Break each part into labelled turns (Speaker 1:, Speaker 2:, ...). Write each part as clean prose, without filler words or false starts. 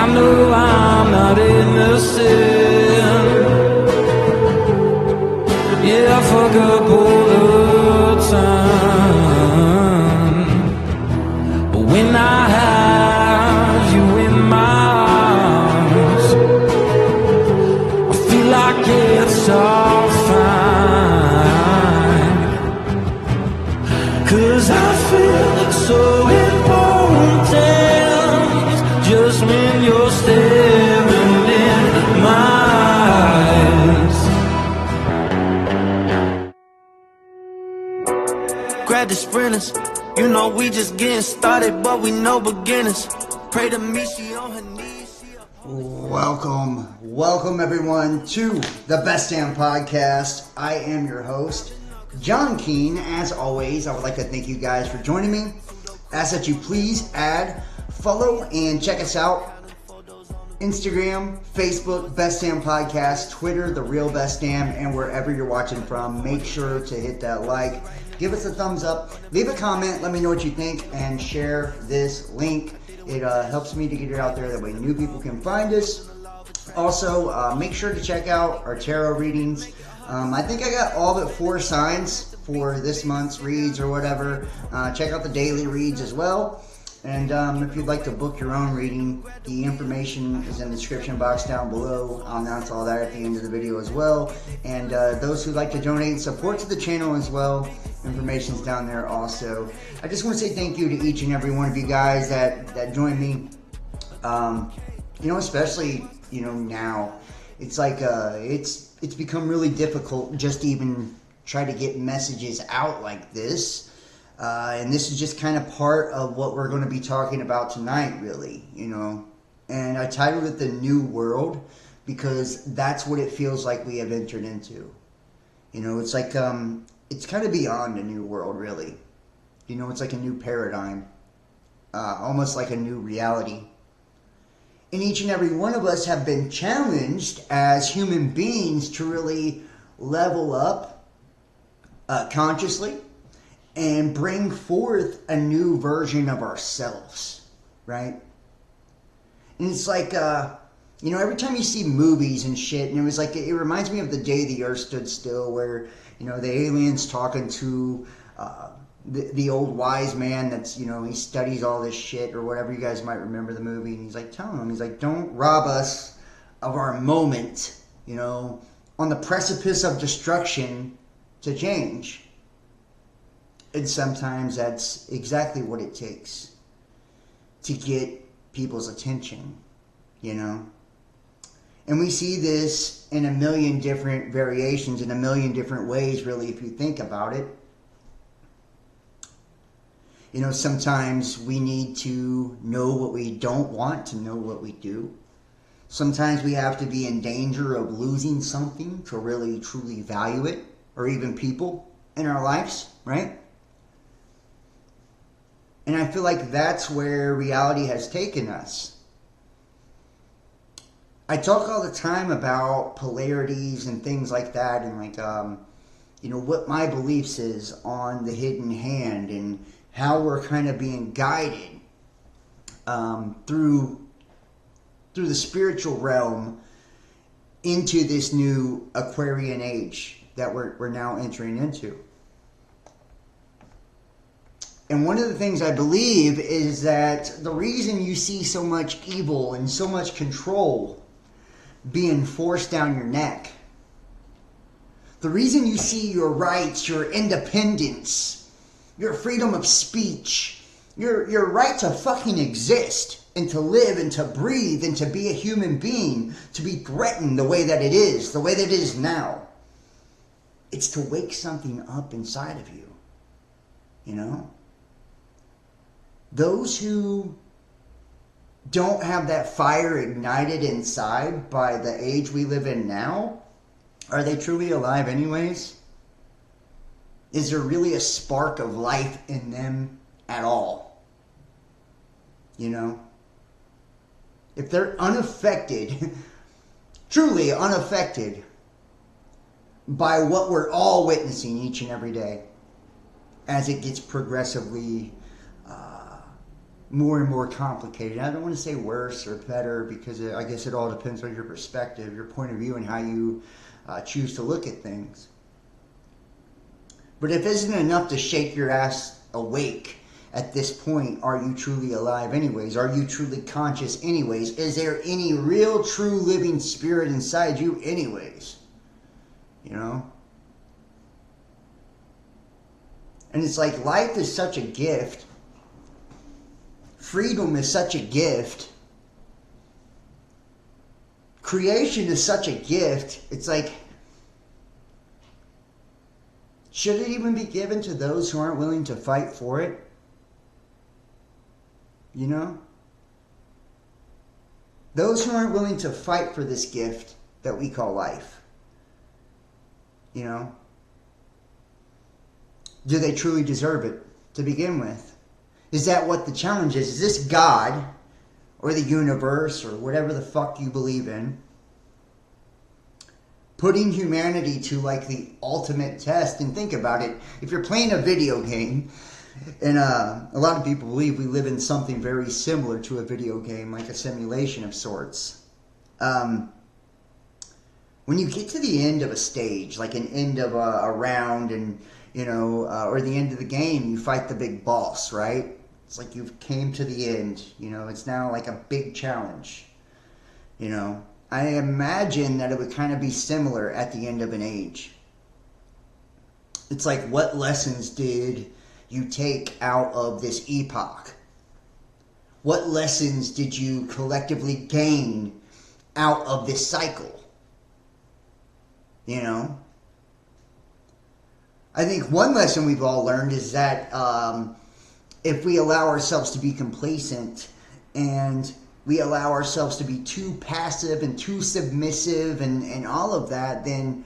Speaker 1: I know I'm not innocent. Yeah, I fuck up all the time, but when I have you in my arms, I feel like it's all fine. 'Cause I feel so important just when you're staring in my eyes. Grab the sprinters, you know we just getting started, but we no beginners. Pray to me, she on her knees.
Speaker 2: Welcome everyone to the Best Damn Podcast. I am your host, John Keane. As always, I would like to thank you guys for joining me. Ask that you please add, follow, and check us out. Instagram, Facebook, Best Damn Podcast, Twitter, The Real Best Damn, and wherever you're watching from, make sure to hit that like, give us a thumbs up, leave a comment, let me know what you think, and share this link. It helps me to get it out there, that way new people can find us. Also, make sure to check out our tarot readings. I think I got all but 4 signs for this month's reads or whatever. Check out the daily reads as well. And if you'd like to book your own reading, the information is in the description box down below. I'll announce all that at the end of the video as well. And those who'd like to donate and support to the channel as well, information's down there also. I just want to say thank you to each and every one of you guys that joined me. Especially, now. It's like, it's become really difficult just to even try to get messages out like this. And this is just kind of part of what we're going to be talking about tonight, really, And I titled it The New World because that's what it feels like we have entered into. It's like, it's kind of beyond a new world, really. It's like a new paradigm, almost like a new reality. And each and every one of us have been challenged as human beings to really level up consciously and bring forth a new version of ourselves, right? And it's like, every time you see movies and shit, and it reminds me of The Day the Earth Stood Still, where, the aliens talking to the old wise man that's, he studies all this shit or whatever. You guys might remember the movie, and he's like telling them, don't rob us of our moment, on the precipice of destruction to change. And sometimes that's exactly what it takes to get people's attention, And we see this in a million different variations, in a million different ways, really, if you think about it. Sometimes we need to know what we don't want to know what we do. Sometimes we have to be in danger of losing something to really, truly value it, or even people in our lives, right? And I feel like that's where reality has taken us. I talk all the time about polarities and things like that, and what my beliefs is on the hidden hand and how we're kind of being guided through the spiritual realm into this new Aquarian age that we're now entering into. And one of the things I believe is that the reason you see so much evil and so much control being forced down your neck, the reason you see your rights, your independence, your freedom of speech, your right to fucking exist and to live and to breathe and to be a human being, to be threatened the way that it is, the way that it is now, it's to wake something up inside of you, Those who don't have that fire ignited inside by the age we live in now, are they truly alive anyways? Is there really a spark of life in them at all? If they're unaffected, truly unaffected by what we're all witnessing each and every day as it gets progressively more and more complicated. I don't want to say worse or better, because I guess it all depends on your perspective, your point of view, and how you choose to look at things. But if it isn't enough to shake your ass awake at this point, are you truly alive anyways? Are you truly conscious anyways? Is there any real, true, living spirit inside you anyways? You know? And it's like, life is such a gift. Freedom is such a gift. Creation is such a gift. It's like, should it even be given to those who aren't willing to fight for it? You know? Those who aren't willing to fight for this gift that we call life. You know? Do they truly deserve it to begin with? Is that what the challenge is? Is this God or the universe or whatever the fuck you believe in putting humanity to like the ultimate test? And think about it. If you're playing a video game, and a lot of people believe we live in something very similar to a video game, like a simulation of sorts. When you get to the end of a stage, like an end of a round, and you know, or the end of the game, you fight the big boss, right? It's like you've came to the end. You know, it's now like a big challenge. You know, I imagine that it would kind of be similar at the end of an age. It's like, what lessons did you take out of this epoch? What lessons did you collectively gain out of this cycle? You know? I think one lesson we've all learned is that if we allow ourselves to be complacent and we allow ourselves to be too passive and too submissive and all of that, then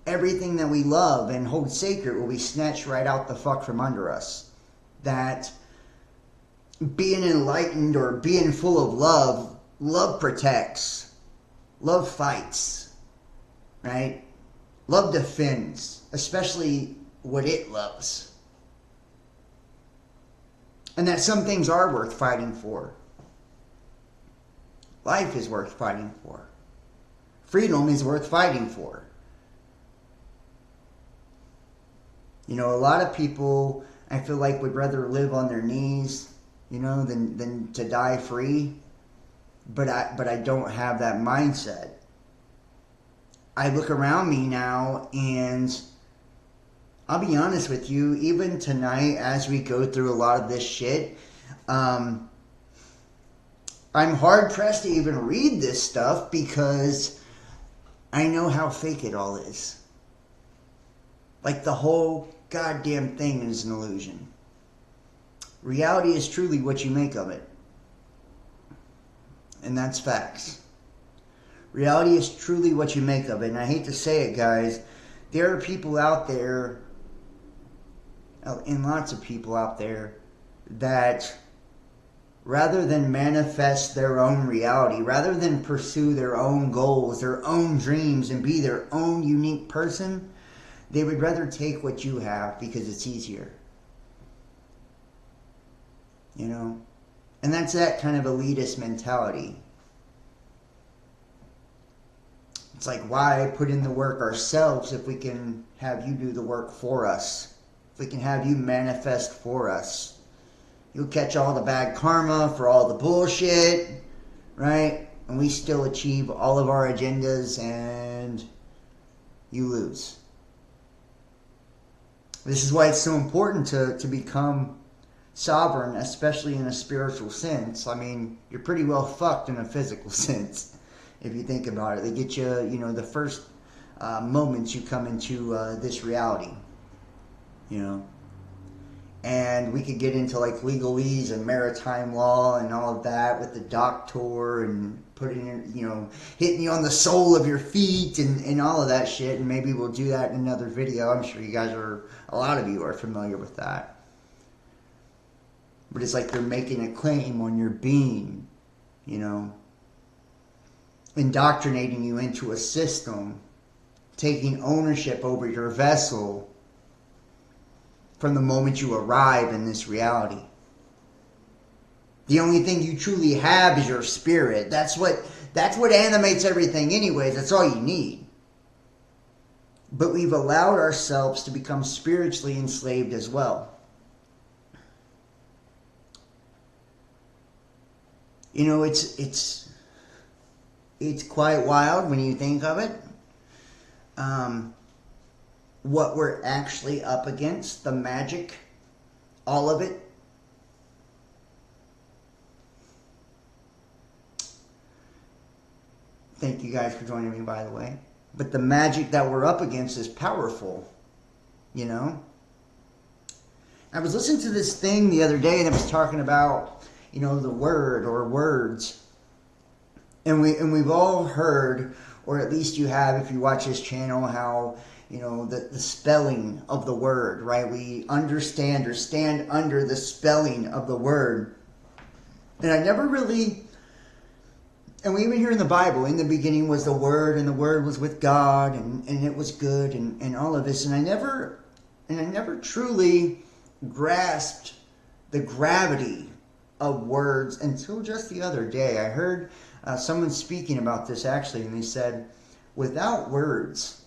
Speaker 2: everything that we love and hold sacred will be snatched right out the fuck from under us. That being enlightened or being full of love, love protects, love fights, right? Love defends, especially what it loves. And that some things are worth fighting for. Life is worth fighting for. Freedom is worth fighting for. You know, a lot of people, I feel like, would rather live on their knees, you know, than to die free. But I don't have that mindset. I look around me now, and I'll be honest with you, even tonight as we go through a lot of this shit, I'm hard-pressed to even read this stuff because I know how fake it all is. Like, the whole goddamn thing is an illusion. Reality is truly what you make of it. And that's facts. Reality is truly what you make of it. And I hate to say it, guys, there are people out there, and lots of people out there, that rather than manifest their own reality, rather than pursue their own goals, their own dreams, and be their own unique person, they would rather take what you have because it's easier. You know? And that's that kind of elitist mentality. It's like, why put in the work ourselves if we can have you do the work for us? If we can have you manifest for us? You'll catch all the bad karma for all the bullshit, right? And we still achieve all of our agendas, and you lose. This is why it's so important to become sovereign, especially in a spiritual sense. I mean, you're pretty well fucked in a physical sense, if you think about it. They get you, you know, the first moments you come into this reality, you know. And we could get into like legalese and maritime law and all of that with the doctor and putting in, you know, hitting you on the sole of your feet and all of that shit. And maybe we'll do that in another video. I'm sure you guys are, a lot of you are familiar with that. But it's like they're making a claim on your being, you know, indoctrinating you into a system, taking ownership over your vessel from the moment you arrive in this reality. The only thing you truly have is your spirit. That's what animates everything anyways. That's all you need. But we've allowed ourselves to become spiritually enslaved as well. You know, it's quite wild when you think of it. What we're actually up against, the magic, all of it. Thank you guys for joining me, by the way. But the magic that we're up against is powerful, you know? I was listening to this thing the other day and it was talking about, you know, the word or words. And we've all heard, or at least you have if you watch this channel, how, you know, the spelling of the word, right? We understand or stand under the spelling of the word. And I never really... And we even hear in the Bible, in the beginning was the Word, and the Word was with God, and it was good, and all of this. And I never truly grasped the gravity of words until just the other day. I heard someone speaking about this actually, and they said, without words,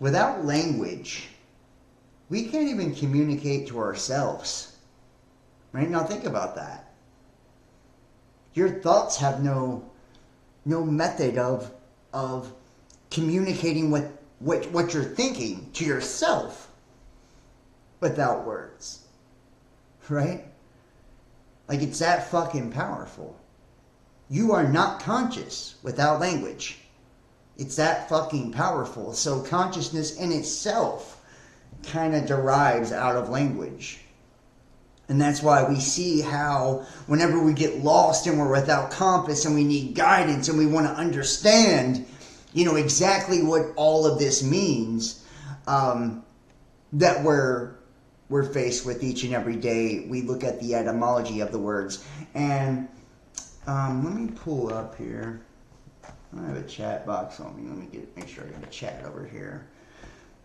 Speaker 2: without language, we can't even communicate to ourselves. Right? Now think about that. Your thoughts have no method of communicating with what you're thinking to yourself without words. Right? Like, it's that fucking powerful. You are not conscious without language. It's that fucking powerful. So consciousness in itself kind of derives out of language. And that's why we see how whenever we get lost and we're without compass and we need guidance and we want to understand, you know, exactly what all of this means, that we're faced with each and every day. We look at the etymology of the words. And let me pull up here. I have a chat box on me. Let me make sure I get a chat over here.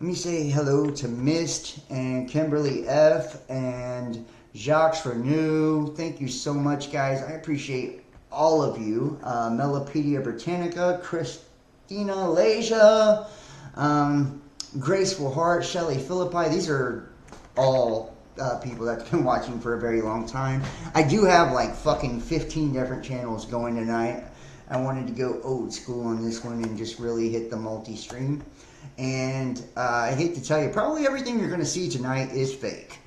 Speaker 2: Let me say hello to Mist and Kimberly F. and Jacques Renew. Thank you so much, guys. I appreciate all of you. Melopedia Britannica, Christina Lasia, Graceful Heart, Shelley Philippi. These are all people that have been watching for a very long time. I do have like fucking 15 different channels going tonight. I wanted to go old school on this one and just really hit the multi-stream. And I hate to tell you, probably everything you're going to see tonight is fake.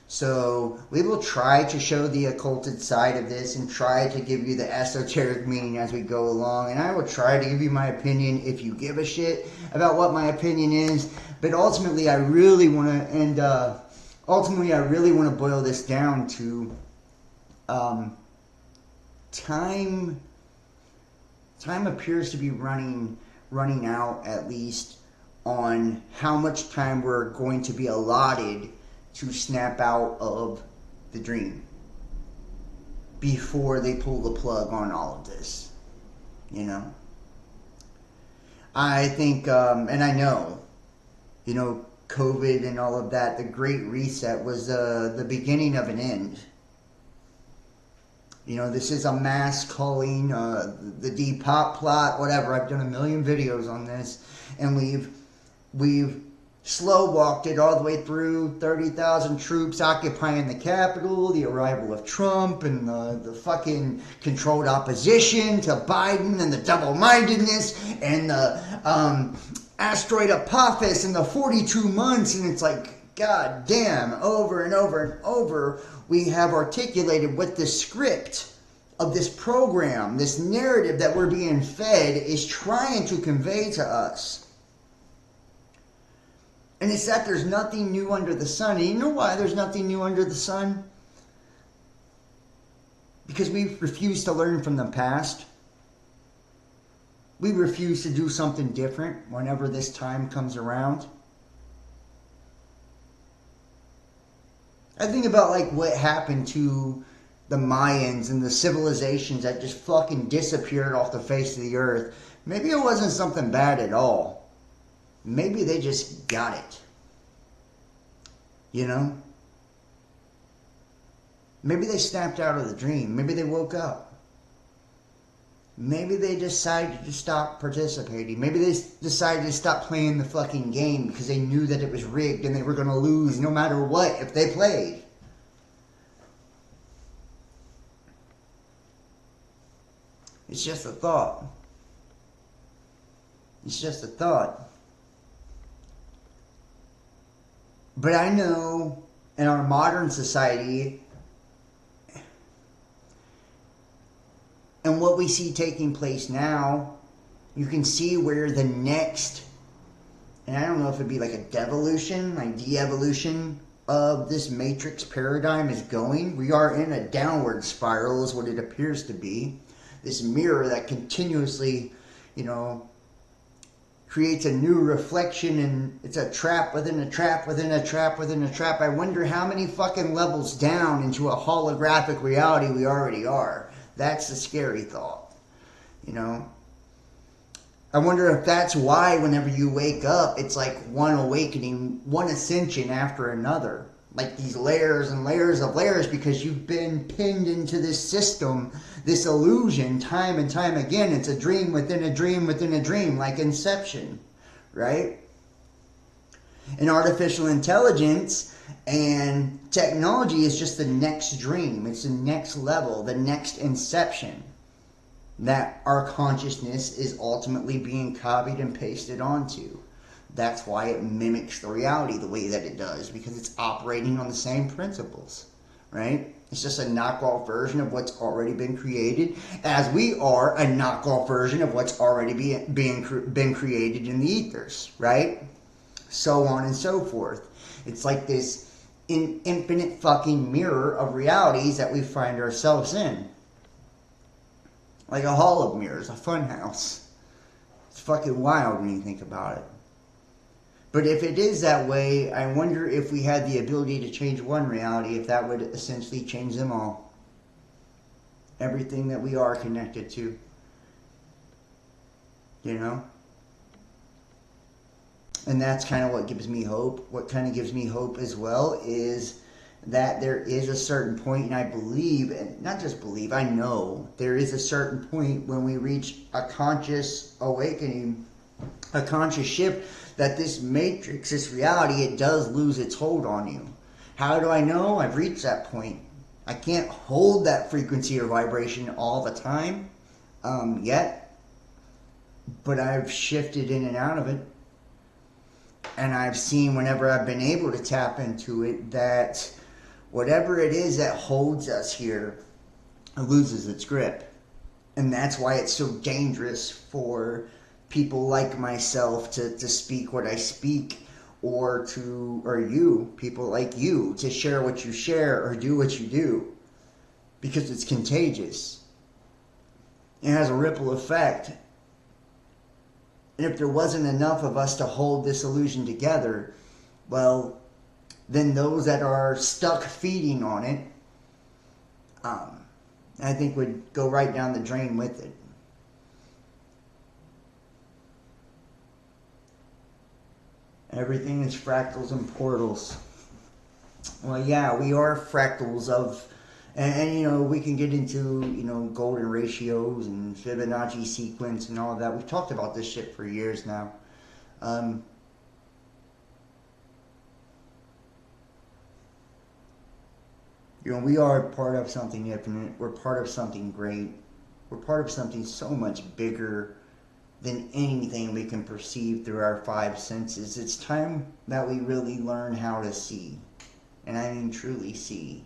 Speaker 2: So we will try to show the occulted side of this and try to give you the esoteric meaning as we go along. And I will try to give you my opinion if you give a shit about what my opinion is. But ultimately, I really want to, boil this down to time. Time appears to be running out, at least, on how much time we're going to be allotted to snap out of the dream before they pull the plug on all of this, you know? I think, and I know, you know, COVID and all of that, the Great Reset was the beginning of an end. You know, this is a mass culling, the Depop plot, whatever. I've done a million videos on this, and we've slow walked it all the way through. 30,000 troops occupying the Capitol, the arrival of Trump, and the fucking controlled opposition to Biden, and the double-mindedness, and the asteroid Apophis, and the 42 months, and it's like, god damn, over and over and over, we have articulated what the script of this program, this narrative that we're being fed, is trying to convey to us. And it's that there's nothing new under the sun. And you know why there's nothing new under the sun? Because we refuse to learn from the past. We refuse to do something different whenever this time comes around. I think about like what happened to the Mayans and the civilizations that just fucking disappeared off the face of the earth. Maybe it wasn't something bad at all. Maybe they just got it. You know? Maybe they snapped out of the dream. Maybe they woke up. Maybe they decided to stop participating. Maybe they decided to stop playing the fucking game because they knew that it was rigged and they were going to lose no matter what if they played. It's just a thought. It's just a thought. But I know in our modern society, and what we see taking place now, you can see where the next, and I don't know if it'd be like a devolution, like de-evolution of this matrix paradigm is going. We are in a downward spiral is what it appears to be. This mirror that continuously, creates a new reflection, and it's a trap within a trap within a trap within a trap. I wonder how many fucking levels down into a holographic reality we already are. That's the scary thought, I wonder if that's why whenever you wake up, it's like one awakening, one ascension after another. Like these layers and layers of layers, because you've been pinned into this system, this illusion, time and time again. It's a dream within a dream within a dream, like Inception, right? And artificial intelligence and technology is just the next dream. It's the next level, the next inception that our consciousness is ultimately being copied and pasted onto. That's why it mimics the reality the way that it does, because it's operating on the same principles, right? It's just a knockoff version of what's already been created, as we are a knockoff version of what's already been created in the ethers, right? So on and so forth. It's like this infinite fucking mirror of realities that we find ourselves in. Like a hall of mirrors, a fun house. It's fucking wild when you think about it. But if it is that way, I wonder if we had the ability to change one reality, if that would essentially change them all. Everything that we are connected to. And that's kind of what gives me hope. What kind of gives me hope as well is that there is a certain point, and I believe, and not just believe, I know, there is a certain point when we reach a conscious awakening, a conscious shift, that this matrix, this reality, it does lose its hold on you. How do I know? I've reached that point. I can't hold that frequency or vibration all the time yet, but I've shifted in and out of it. And I've seen whenever I've been able to tap into it that whatever it is that holds us here, it loses its grip. And that's why it's so dangerous for people like myself to speak what I speak, or people like you, to share what you share or do what you do. Because it's contagious. It has a ripple effect. And if there wasn't enough of us to hold this illusion together, well, then those that are stuck feeding on it, I think would go right down the drain with it. Everything is fractals and portals. Well, yeah, we are fractals of, and we can get into, golden ratios and Fibonacci sequence and all of that. We've talked about this shit for years now. We are part of something infinite. We're part of something great. We're part of something so much bigger than anything we can perceive through our five senses. It's time that we really learn how to see. And I mean truly see.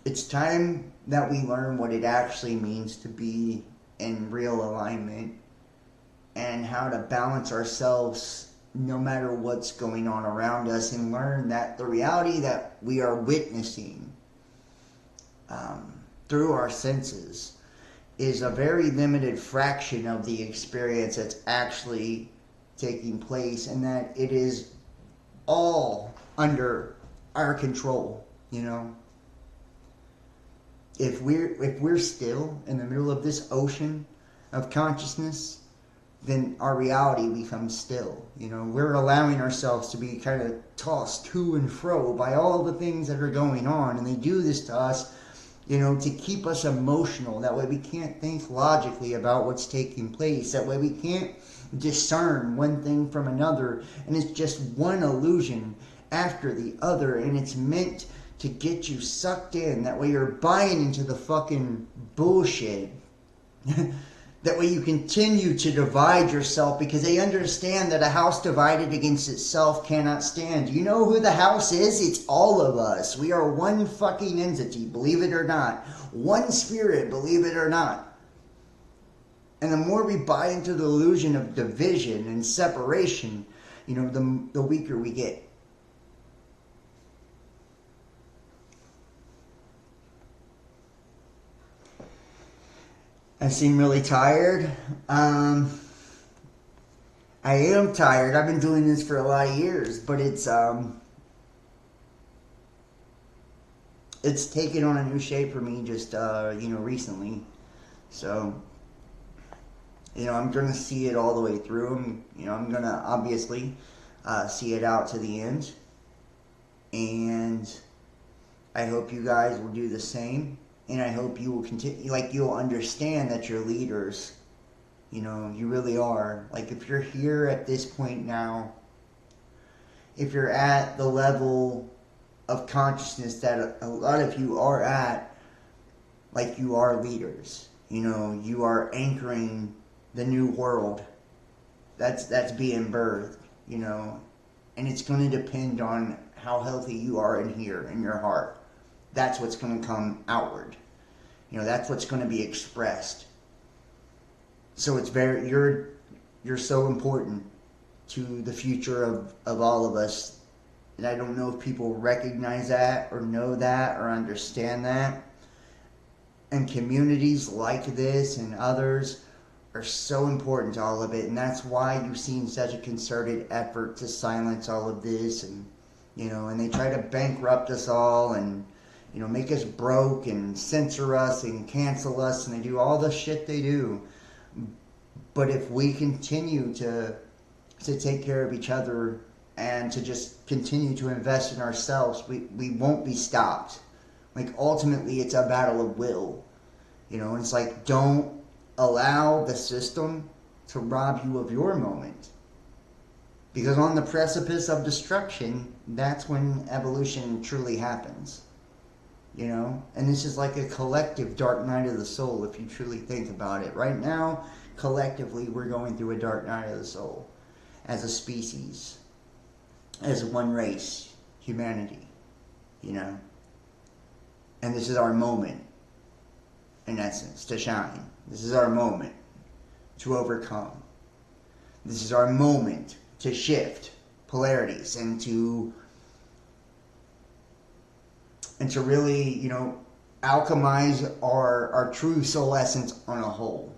Speaker 2: It's time that we learn what it actually means to be in real alignment, and how to balance ourselves no matter what's going on around us, and learn that the reality that we are witnessing through our senses is a very limited fraction of the experience that's actually taking place, and that it is all under our control, If we're still in the middle of this ocean of consciousness, then our reality becomes still. We're allowing ourselves to be kind of tossed to and fro by all the things that are going on, and they do this to us, to keep us emotional. That way we can't think logically about what's taking place. That way we can't discern one thing from another, and it's just one illusion after the other, and it's meant to get you sucked in. That way you're buying into the fucking bullshit. That way you continue to divide yourself, because they understand that a house divided against itself cannot stand. You know who the house is? It's all of us. We are one fucking entity, believe it or not. One spirit, believe it or not. And the more we buy into the illusion of division and separation, the weaker we get. I seem really tired. I am tired. I've been doing this for a lot of years, but it's taken on a new shape for me just recently. So I'm gonna see it all the way through. I'm gonna obviously see it out to the end, and I hope you guys will do the same. And I hope you will continue, you'll understand that you're leaders. You really are. If you're here at this point now, if you're at the level of consciousness that a lot of you are at, you are leaders. You are anchoring the new world that's being birthed, and it's going to depend on how healthy you are in here, in your heart. That's what's going to come outward. That's what's going to be expressed. So it's you're so important to the future of all of us. And I don't know if people recognize that or know that or understand that. And communities like this and others are so important to all of it. And that's why you've seen such a concerted effort to silence all of this. And, and they try to bankrupt us all and, make us broke and censor us and cancel us, and they do all the shit they do. But if we continue to take care of each other and to just continue to invest in ourselves, we won't be stopped. Ultimately, it's a battle of will. And it's don't allow the system to rob you of your moment. Because on the precipice of destruction, that's when evolution truly happens. And this is like a collective dark night of the soul, if you truly think about it. Right now, collectively, we're going through a dark night of the soul as a species, as one race, humanity, And this is our moment, in essence, to shine. This is our moment to overcome. This is our moment to shift polarities and to really, alchemize our true soul essence on a whole.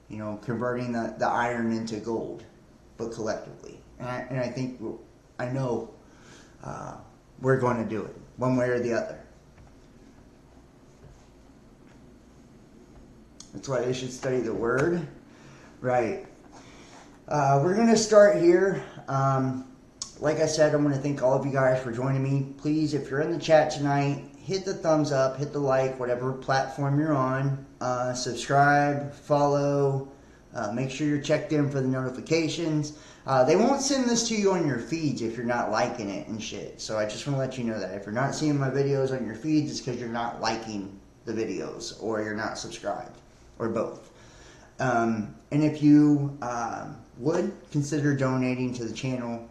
Speaker 2: Converting the iron into gold, but collectively. And I think, I know we're going to do it, one way or the other. That's why you should study the Word. Right. We're going to start here. Like I said, I'm going to thank all of you guys for joining me. Please, if you're in the chat tonight, hit the thumbs up, hit the like, whatever platform you're on. Subscribe, follow. Make sure you're checked in for the notifications. They won't send this to you on your feeds if you're not liking it and shit. So I just want to let you know that. If you're not seeing my videos on your feeds, it's because you're not liking the videos or you're not subscribed, or both. And if you would consider donating to the channel,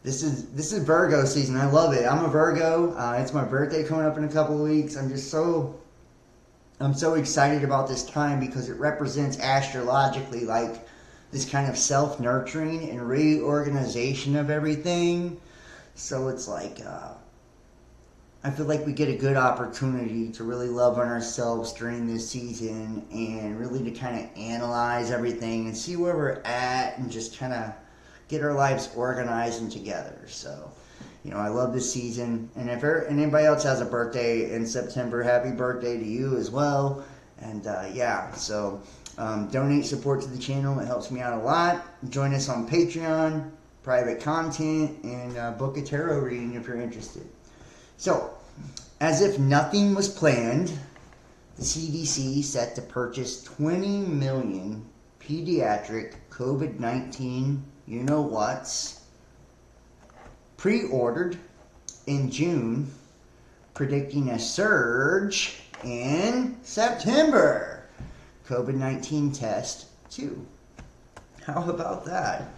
Speaker 2: this is Virgo season. I love it. I'm a Virgo. It's my birthday coming up in a couple of weeks. I'm so excited about this time because it represents astrologically this kind of self-nurturing and reorganization of everything. So it's I feel like we get a good opportunity to really love on ourselves during this season and really to kind of analyze everything and see where we're at and just kind of get our lives organized and together. So, I love this season. And if anybody else has a birthday in September, happy birthday to you as well. And yeah, so donate support to the channel. It helps me out a lot. Join us on Patreon, private content, and book a tarot reading if you're interested. So, as if nothing was planned, the CDC set to purchase 20 million pediatric COVID-19 you-know-whats pre-ordered in June, predicting a surge in September. COVID-19 test 2. How about that?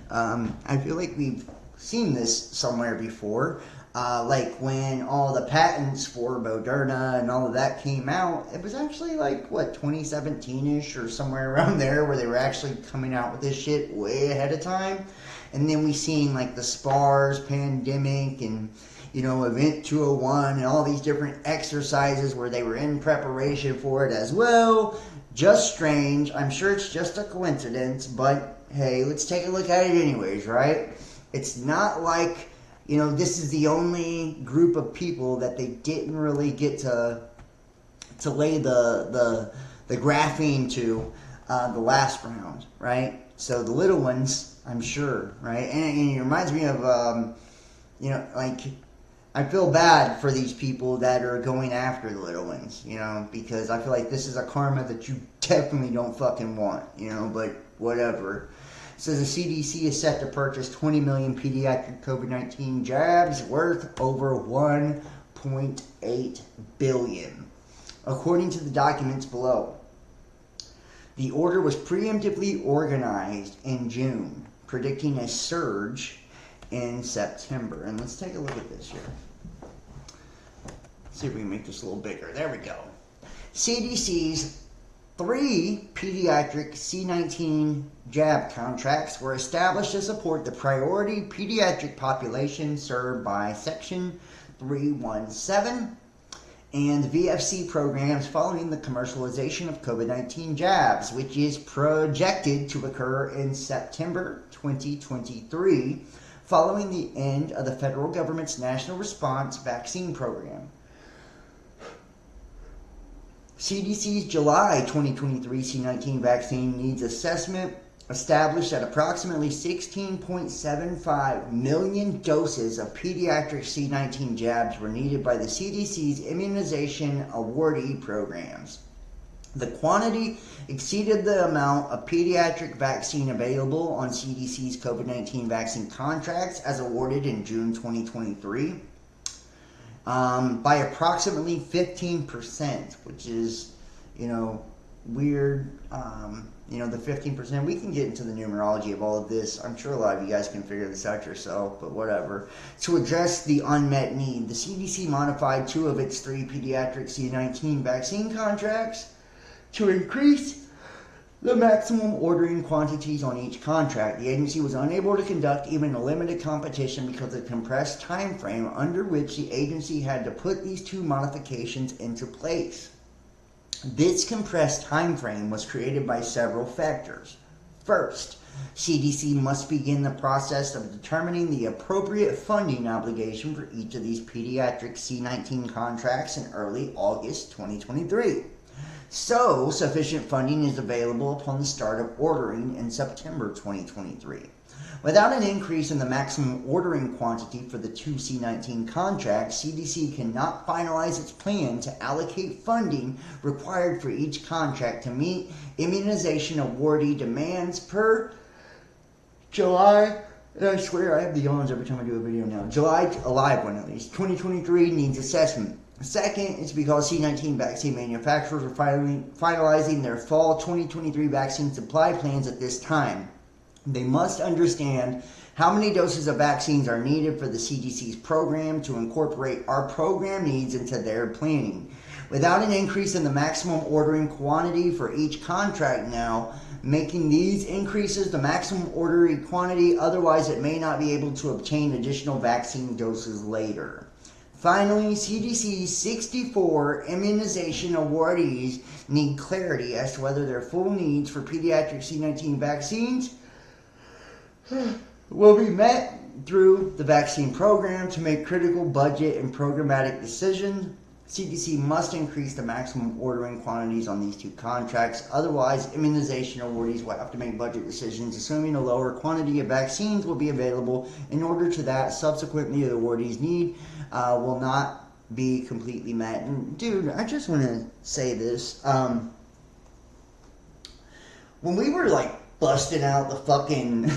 Speaker 2: I feel like we've seen this somewhere before. Like when all the patents for Moderna and all of that came out, it was actually like, what, 2017-ish or somewhere around there where they were actually coming out with this shit way ahead of time. And then we seen like the SPARS pandemic and, you know, Event 201 and all these different exercises where they were in preparation for it as well. Just strange. I'm sure it's just a coincidence, but hey, let's take a look at it anyways, right? It's not like, you know, this is the only group of people that they didn't really get to lay the graphene to the last round, right? So the little ones, I'm sure, right? And it reminds me of, you know, like, I feel bad for these people that are going after the little ones, you know, because I feel like this is a karma that you definitely don't fucking want, you know, but whatever. So the CDC is set to purchase 20 million pediatric COVID-19 jabs worth over $1.8 billion, according to the documents below. The order was preemptively organized in June, predicting a surge in September. And let's take a look at this here. See if we can make this a little bigger. There we go. CDC's 3 pediatric C19 jab contracts were established to support the priority pediatric population served by Section 317 and VFC programs following the commercialization of COVID-19 jabs, which is projected to occur in September 2023, following the end of the federal government's National Response Vaccine Program. CDC's July 2023 C19 vaccine needs assessment established that approximately 16.75 million doses of pediatric C19 jabs were needed by the CDC's immunization awardee programs. The quantity exceeded the amount of pediatric vaccine available on CDC's COVID-19 vaccine contracts as awarded in June 2023 by approximately 15%, which is, you know, weird. You know, the 15%, we can get into the numerology of all of this. I'm sure a lot of you guys can figure this out yourself, but whatever. To address the unmet need, the CDC modified 2 of its 3 pediatric C19 vaccine contracts to increase the maximum ordering quantities on each contract. The agency was unable to conduct even a limited competition because of the compressed time frame under which the agency had to put these 2 modifications into place. This compressed time frame was created by several factors. First, CDC must begin the process of determining the appropriate funding obligation for each of these pediatric C19 contracts in early August 2023. So, sufficient funding is available upon the start of ordering in September 2023. Without an increase in the maximum ordering quantity for the 2 C19 contracts, CDC cannot finalize its plan to allocate funding required for each contract to meet immunization awardee demands per July. And I swear I have the yawns every time I do a video now. July, a live one at least. 2023 needs assessment. Second, it's because C19 vaccine manufacturers are finalizing their fall 2023 vaccine supply plans at this time. They must understand how many doses of vaccines are needed for the CDC's program to incorporate our program needs into their planning. Without an increase in the maximum ordering quantity for each contract now, making these increases the maximum ordering quantity, otherwise it may not be able to obtain additional vaccine doses later. Finally, CDC's 64 immunization awardees need clarity as to whether their full needs for pediatric C19 vaccines will be met through the vaccine program to make critical budget and programmatic decisions CDC must increase the maximum ordering quantities on these two contracts. Otherwise, immunization awardees will have to make budget decisions, assuming a lower quantity of vaccines will be available. In order to that, subsequently, the awardees' need will not be completely met. And dude, I just want to say this. When we were like busting out the fucking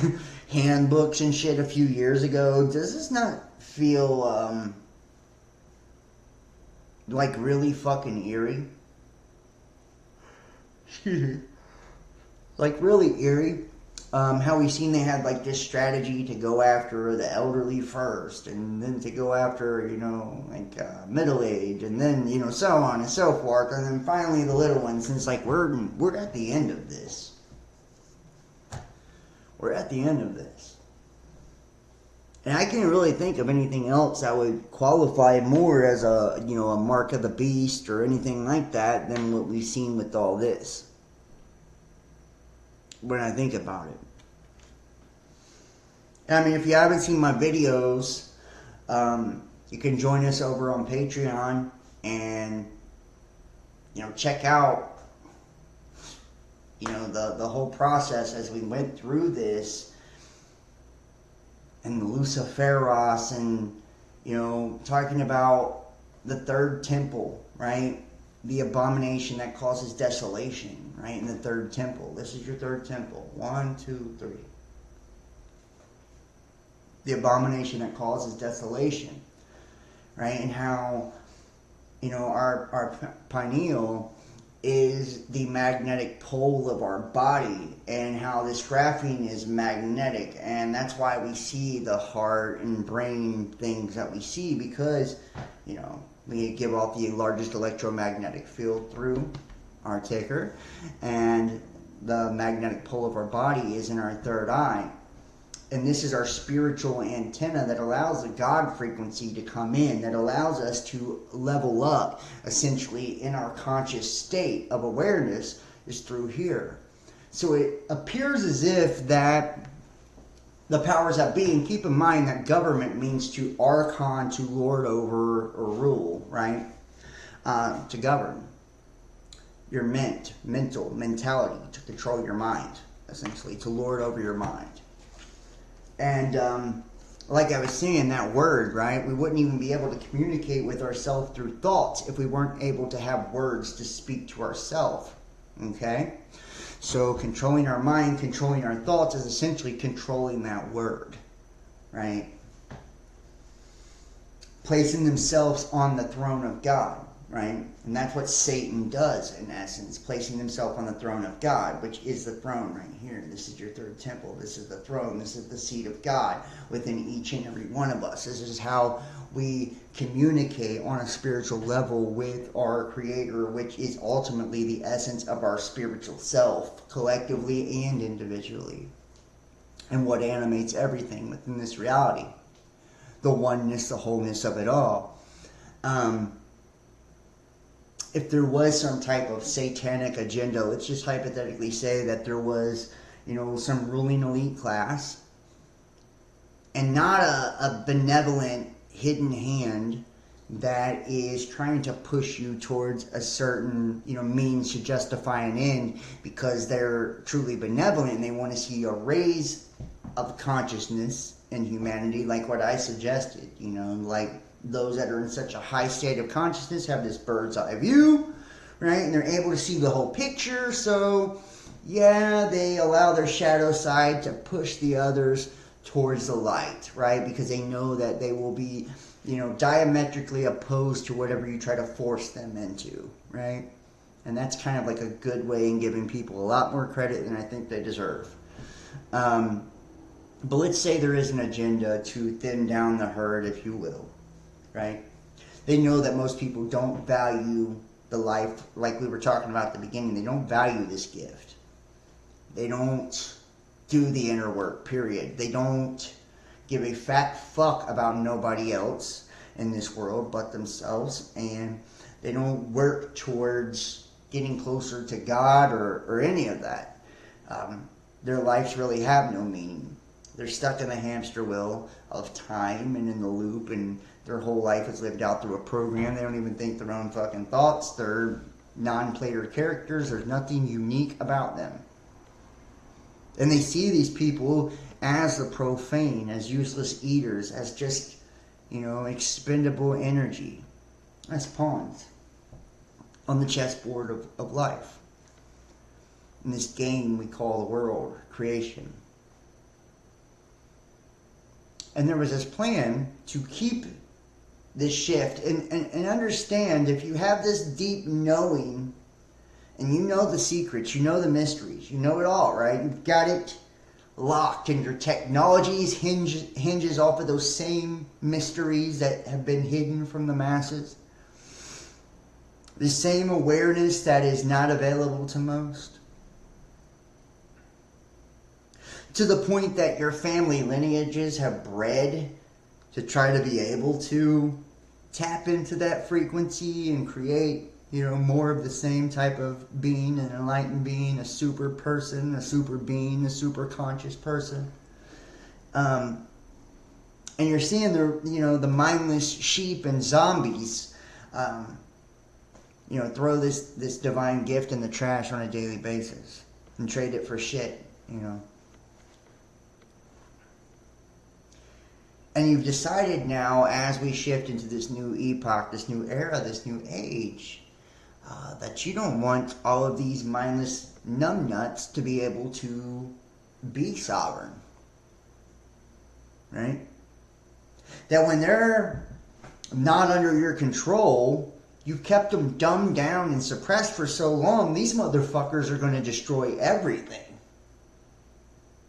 Speaker 2: handbooks and shit a few years ago, does this not feel like really fucking eerie? Like really eerie. How we've seen they had like this strategy to go after the elderly first, and then to go after, like middle age, and then, so on and so forth, and then finally the little ones. And it's like we're at the end of this. We're at the end of this. And I can't really think of anything else that would qualify more as a mark of the beast or anything like that than what we've seen with all this. When I think about it. I mean, if you haven't seen my videos, you can join us over on Patreon and, check out, the whole process as we went through this. And Luciferos, and talking about the third temple, right? The abomination that causes desolation, right? In the third temple. This is your third temple. 1, 2, 3. The abomination that causes desolation, right? And how, our pineal is the magnetic pole of our body, and how this graphene is magnetic, and that's why we see the heart and brain things that we see, because we give off the largest electromagnetic field through our ticker, and the magnetic pole of our body is in our third eye. And this is our spiritual antenna that allows the God frequency to come in, that allows us to level up, essentially, in our conscious state of awareness, is through here. So it appears as if that the powers that be, and keep in mind that government means to archon, to lord over or rule, right? To govern. Your mentality, to control your mind, essentially, to lord over your mind. And like I was saying, that word, right? We wouldn't even be able to communicate with ourselves through thoughts if we weren't able to have words to speak to ourselves. Okay? So controlling our mind, controlling our thoughts is essentially controlling that word. Right? Placing themselves on the throne of God. Right? And that's what Satan does, in essence, placing himself on the throne of God, which is the throne right here. This is your third temple. This is the throne. This is the seat of God within each and every one of us. This is how we communicate on a spiritual level with our Creator, which is ultimately the essence of our spiritual self, collectively and individually, and what animates everything within this reality. The oneness, the wholeness of it all. If there was some type of satanic agenda, let's just hypothetically say that there was, some ruling elite class, and not a benevolent hidden hand that is trying to push you towards a certain, means to justify an end, because they're truly benevolent and they want to see a raise of consciousness in humanity, like what I suggested, like those that are in such a high state of consciousness have this bird's eye view, right? And they're able to see the whole picture. So, yeah, they allow their shadow side to push the others towards the light, right? Because they know that they will be, diametrically opposed to whatever you try to force them into, right? And that's kind of like a good way in giving people a lot more credit than I think they deserve. But let's say there is an agenda to thin down the herd, if you will. Right? They know that most people don't value the life, like we were talking about at the beginning. They don't value this gift. They don't do the inner work, period. They don't give a fat fuck about nobody else in this world but themselves. And they don't work towards getting closer to God or any of that. Their lives really have no meaning. They're stuck in the hamster wheel of time and in the loop, and Their whole life is lived out through a program. They don't even think their own fucking thoughts. They're non-player characters. There's nothing unique about them. And they see these people as the profane, as useless eaters, as just, expendable energy, as pawns on the chessboard of life. In this game we call the world, creation. And there was this plan to keep this shift and understand, if you have this deep knowing and you know the secrets, you know the mysteries, you know it all, right? You've got it locked, and your technologies hinges off of those same mysteries that have been hidden from the masses. The same awareness that is not available to most. To the point that your family lineages have bred to try to be able to tap into that frequency and create, more of the same type of being, an enlightened being, a super person, a super being, a super conscious person. And you're seeing the mindless sheep and zombies, throw this divine gift in the trash on a daily basis and trade it for shit, And you've decided now, as we shift into this new epoch, this new era, this new age, that you don't want all of these mindless numbnuts to be able to be sovereign. Right? That when they're not under your control, you've kept them dumbed down and suppressed for so long, these motherfuckers are going to destroy everything.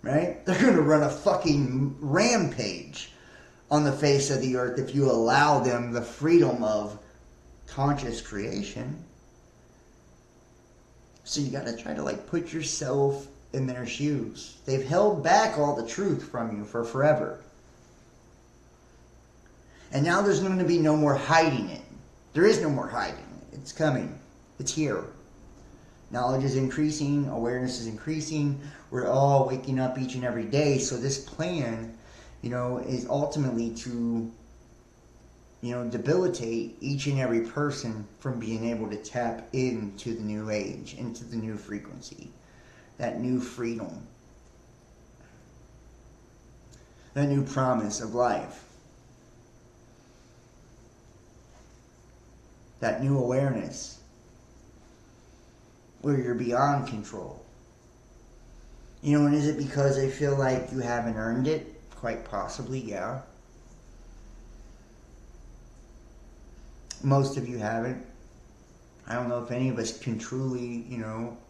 Speaker 2: Right? They're going to run a fucking rampage on the face of the earth if you allow them the freedom of conscious creation. So you got to try to put yourself in their shoes. They've held back all the truth from you for forever. And now there's going to be no more hiding it. There is no more hiding it. It's coming. It's here. Knowledge is increasing. Awareness is increasing. We're all waking up each and every day. So this plan, is ultimately to, debilitate each and every person from being able to tap into the new age, into the new frequency, that new freedom, that new promise of life, that new awareness where you're beyond control. And is it because they feel like you haven't earned it? Quite possibly, yeah. Most of you haven't. I don't know if any of us can truly,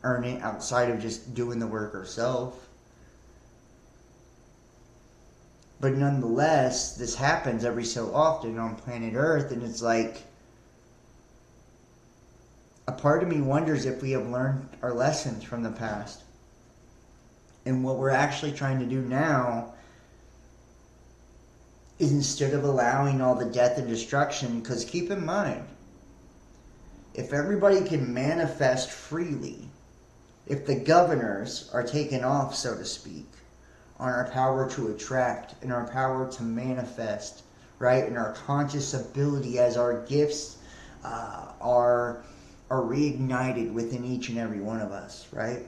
Speaker 2: earn it outside of just doing the work ourselves. But nonetheless, this happens every so often on planet Earth, and it's like, a part of me wonders if we have learned our lessons from the past. And what we're actually trying to do now is, instead of allowing all the death and destruction, because keep in mind, if everybody can manifest freely, if the governors are taken off, so to speak, on our power to attract and our power to manifest, right, and our conscious ability as our gifts are reignited within each and every one of us, right?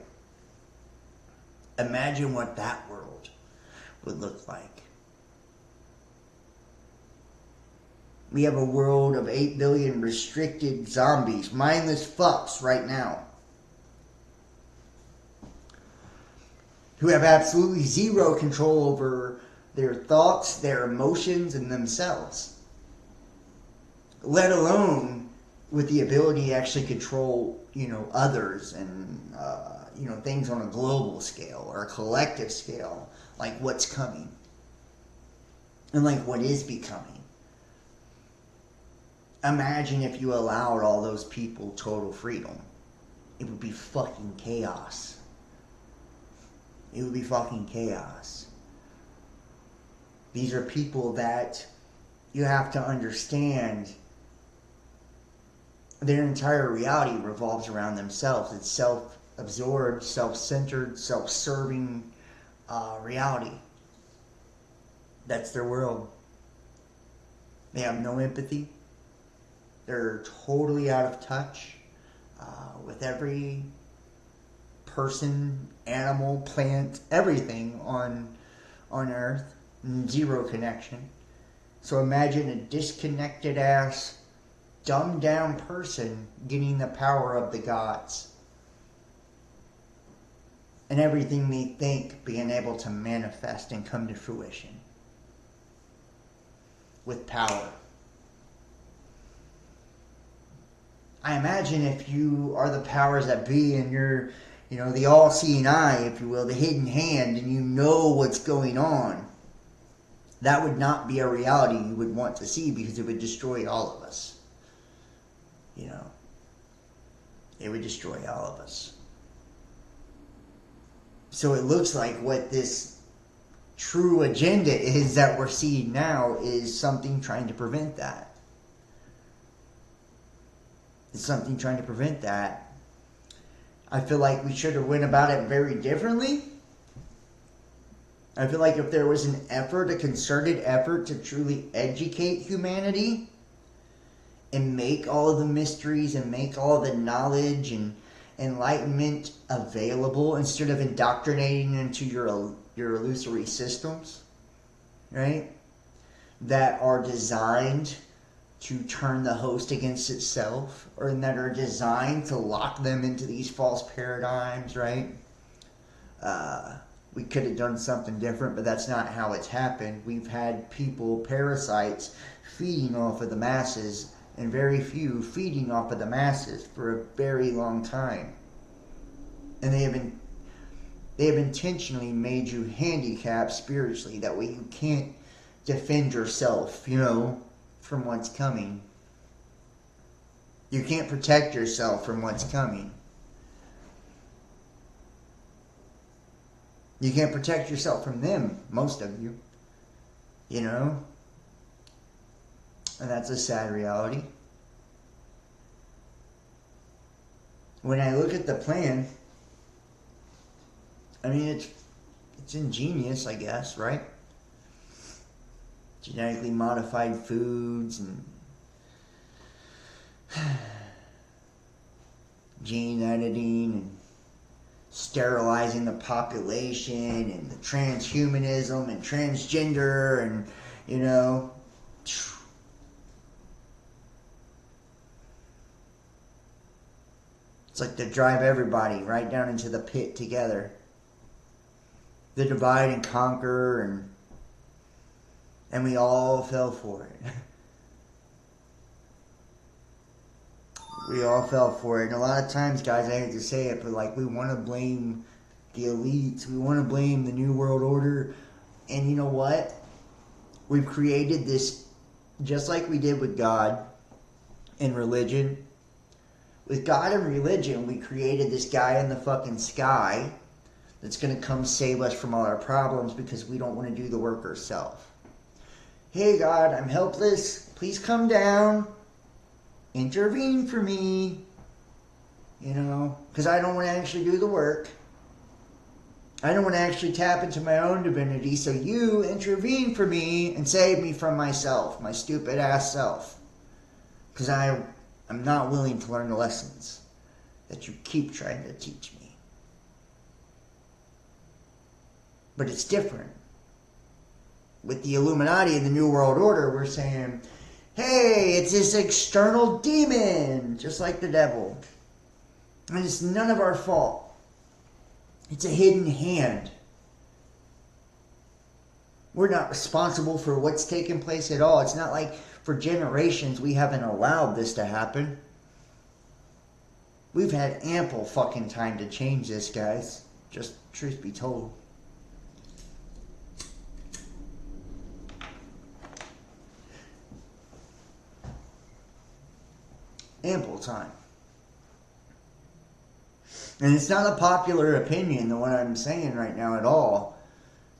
Speaker 2: Imagine what that world would look like. We have a world of 8 billion restricted zombies, mindless fucks right now, who have absolutely zero control over their thoughts, their emotions, and themselves. Let alone with the ability to actually control, others and, things on a global scale or a collective scale, like what's coming and like what is becoming. Imagine if you allowed all those people total freedom. It would be fucking chaos. It would be fucking chaos. These are people that you have to understand, their entire reality revolves around themselves. It's self-absorbed, self-centered, self-serving reality. That's their world. They have no empathy. They're totally out of touch with every person, animal, plant, everything on Earth. Zero connection. So imagine a disconnected ass, dumbed down person getting the power of the gods. And everything they think being able to manifest and come to fruition. With power. I imagine if you are the powers that be and you're, the all-seeing eye, if you will, the hidden hand, and you know what's going on, that would not be a reality you would want to see because it would destroy all of us. It would destroy all of us. So it looks like what this true agenda is that we're seeing now is something trying to prevent that. It's something trying to prevent that. I feel like we should have went about it very differently. I feel like if there was an effort, a concerted effort to truly educate humanity and make all of the mysteries and make all the knowledge and enlightenment available instead of indoctrinating into your illusory systems, right? That are designed to turn the host against itself, or that are designed to lock them into these false paradigms, right? We could have done something different, but that's not how it's happened. We've had people, parasites, feeding off of the masses, and very few feeding off of the masses for a very long time. And they have intentionally made you handicapped spiritually. That way you can't defend yourself, from what's coming. You can't protect yourself from what's coming. You can't protect yourself from them, most of you. And that's a sad reality. When I look at the plan, it's ingenious, I guess, right? Genetically modified foods and gene editing and sterilizing the population and the transhumanism and transgender and, it's like to drive everybody right down into the pit together. The divide and conquer, and we all fell for it. We all fell for it. And a lot of times, guys, I hate to say it, but we want to blame the elites. We want to blame the New World Order. And you know what? We've created this, just like we did with God and religion. With God and religion, we created this guy in the fucking sky that's going to come save us from all our problems because we don't want to do the work ourselves. Hey God, I'm helpless. Please come down. Intervene for me. Because I don't want to actually do the work. I don't want to actually tap into my own divinity, so you intervene for me and save me from myself, my stupid ass self. Because I'm not willing to learn the lessons that you keep trying to teach me. But it's different. With the Illuminati and the New World Order, we're saying, hey, it's this external demon, just like the devil. And it's none of our fault. It's a hidden hand. We're not responsible for what's taking place at all. It's not like for generations we haven't allowed this to happen. We've had ample fucking time to change this, guys. Just truth be told. Ample time. And it's not a popular opinion, the one I'm saying right now at all.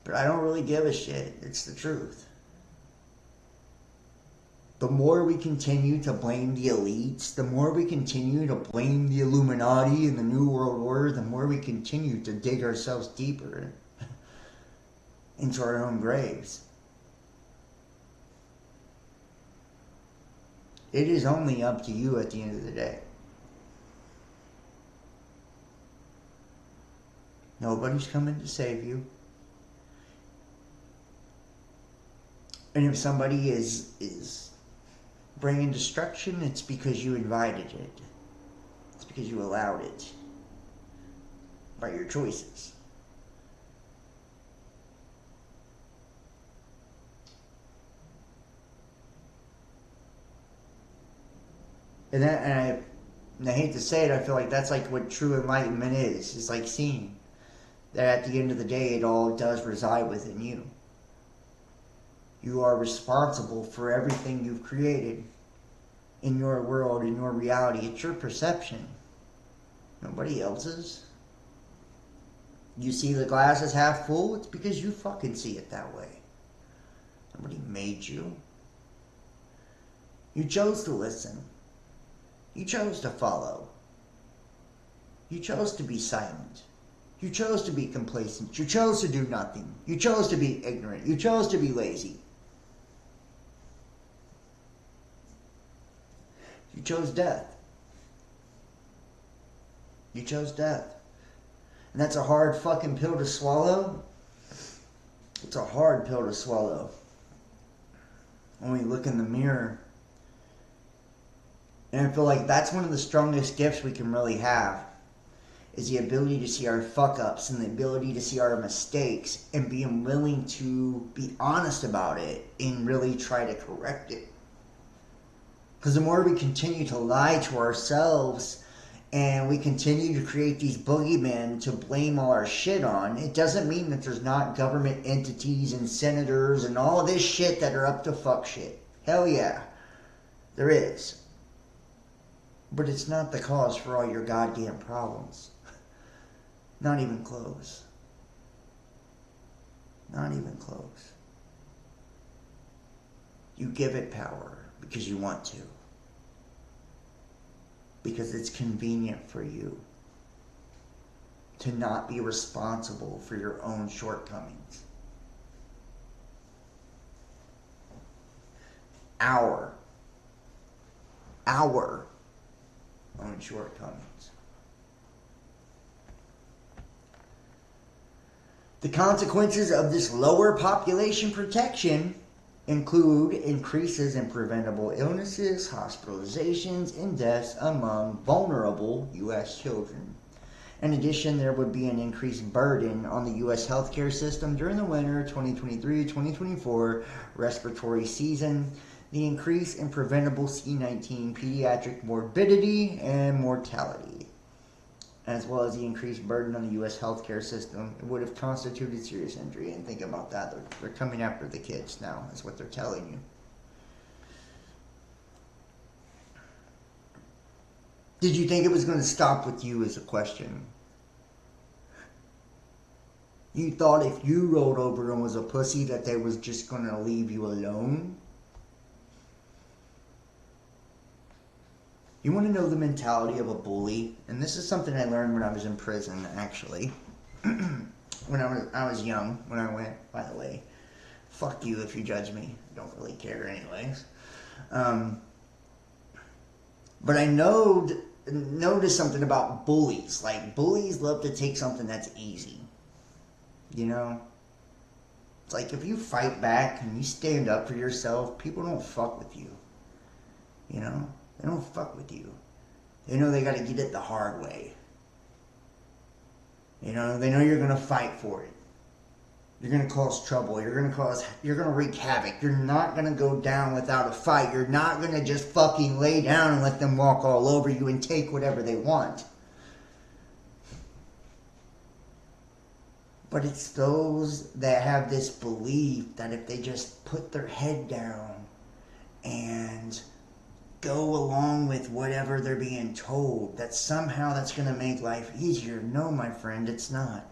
Speaker 2: But I don't really give a shit. It's the truth. The more we continue to blame the elites, the more we continue to blame the Illuminati and the New World Order, the more we continue to dig ourselves deeper into our own graves. It is only up to you at the end of the day. Nobody's coming to save you. And if somebody is bringing destruction, it's because you invited it. It's because you allowed it. By your choices. And I hate to say it, I feel like that's like what true enlightenment is. It's like seeing that at the end of the day, it all does reside within you. You are responsible for everything you've created in your world, in your reality. It's your perception. Nobody else's. You see the glass is half full, it's because you fucking see it that way. Nobody made you. You chose to listen. You chose to follow. You chose to be silent. You chose to be complacent. You chose to do nothing. You chose to be ignorant. You chose to be lazy. You chose death. You chose death. And that's a hard fucking pill to swallow. It's a hard pill to swallow. When we look in the mirror. And I feel like that's one of the strongest gifts we can really have. Is the ability to see our fuck-ups and the ability to see our mistakes and being willing to be honest about it and really try to correct it. Because the more we continue to lie to ourselves and we continue to create these boogeymen to blame all our shit on, it doesn't mean that there's not government entities and senators and all of this shit that are up to fuck shit. Hell yeah, there is. But it's not the cause for all your goddamn problems. Not even close. Not even close. You give it power because you want to. Because it's convenient for you to not be responsible for your own shortcomings. Our own shortcomings. The consequences of this lower population protection include increases in preventable illnesses, hospitalizations, and deaths among vulnerable U.S. children. In addition, there would be an increased burden on the U.S. healthcare system during the winter 2023-2024 respiratory season. The increase in preventable C-19 pediatric morbidity and mortality, as well as the increased burden on the U.S. healthcare system, it would have constituted serious injury. And think about that. They're coming after the kids now, is what they're telling you. Did you think it was going to stop with you is a question. You thought if you rolled over and was a pussy that they was just going to leave you alone? You want to know the mentality of a bully? And this is something I learned when I was in prison, actually. When I was young, when I went, by the way. Fuck you if you judge me. I don't really care anyways. But I noticed something about bullies. Like, bullies love to take something that's easy. You know? It's like, if you fight back and you stand up for yourself, people don't fuck with you. You know? They don't fuck with you. They know they gotta get it the hard way. You know, they know you're gonna fight for it. You're gonna cause trouble. You're gonna wreak havoc. You're not gonna go down without a fight. You're not gonna just fucking lay down and let them walk all over you and take whatever they want. But it's those that have this belief that if they just put their head down and go along with whatever they're being told, that somehow that's going to make life easier. No, my friend, it's not.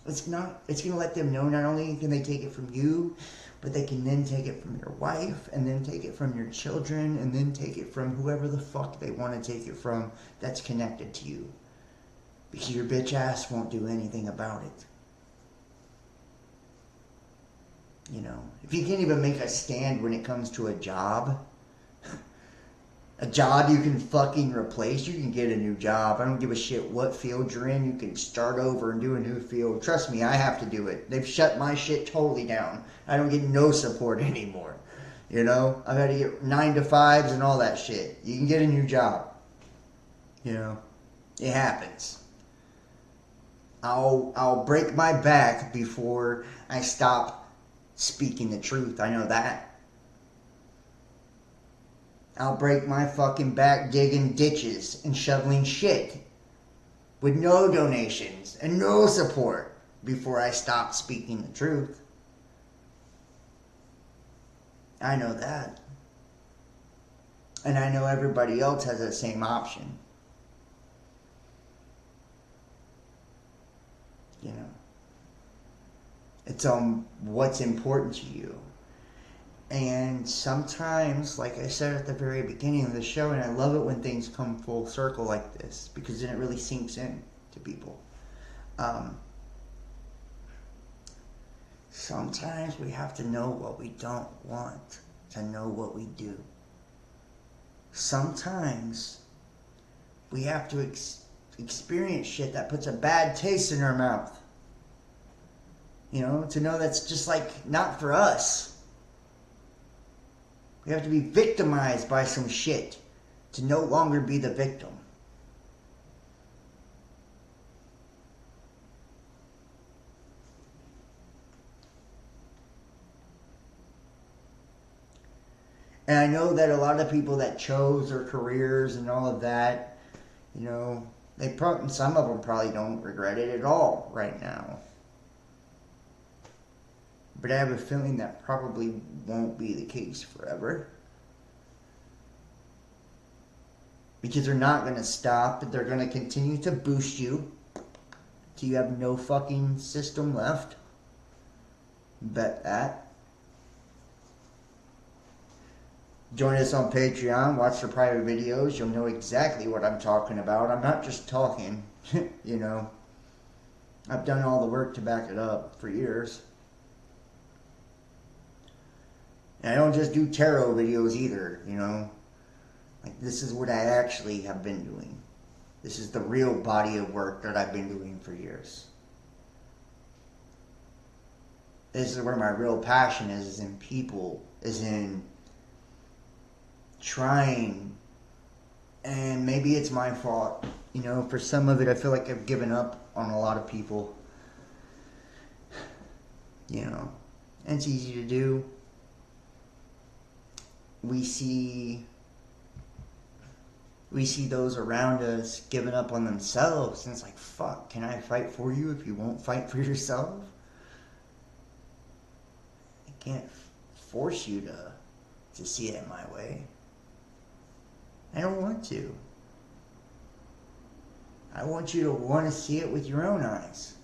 Speaker 2: It's not. It's going to let them know not only can they take it from you, but they can then take it from your wife, and then take it from your children, and then take it from whoever the fuck they want to take it from that's connected to you. Because your bitch ass won't do anything about it. You know, if you can't even make a stand when it comes to a job, A job you can fucking replace, you can get a new job. I don't give a shit what field you're in. You can start over and do a new field. Trust me, I have to do it. They've shut my shit totally down. I don't get no support anymore. You know, I've had to get 9 to 5s and all that shit. You can get a new job. You know, it happens. I'll break my back before I stop speaking the truth. I know that. I'll break my fucking back digging ditches and shoveling shit with no donations and no support before I stop speaking the truth. I know that. And I know everybody else has the same option. You know. It's on what's important to you. And sometimes, like I said at the very beginning of the show, and I love it when things come full circle like this, because then it really sinks in to people. Sometimes we have to know what we don't want to know what we do. Sometimes we have to experience shit that puts a bad taste in our mouth. You know, to know that's just like not for us. We have to be victimized by some shit to no longer be the victim. And I know that a lot of people that chose their careers and all of that, you know, some of them probably don't regret it at all right now. But I have a feeling that probably won't be the case forever. Because they're not going to stop, but they're going to continue to boost you till you have no fucking system left. Bet that. Join us on Patreon, watch the private videos, you'll know exactly what I'm talking about. I'm not just talking, you know. I've done all the work to back it up for years. And I don't just do tarot videos either, you know. Like, this is what I actually have been doing. This is the real body of work that I've been doing for years. This is where my real passion is in people, is in trying. And maybe it's my fault. You know, for some of it, I feel like I've given up on a lot of people. You know, and it's easy to do. We see those around us giving up on themselves, and it's like, fuck, can I fight for you if you won't fight for yourself? I can't force you to see it my way. I don't want to. I want you to want to see it with your own eyes.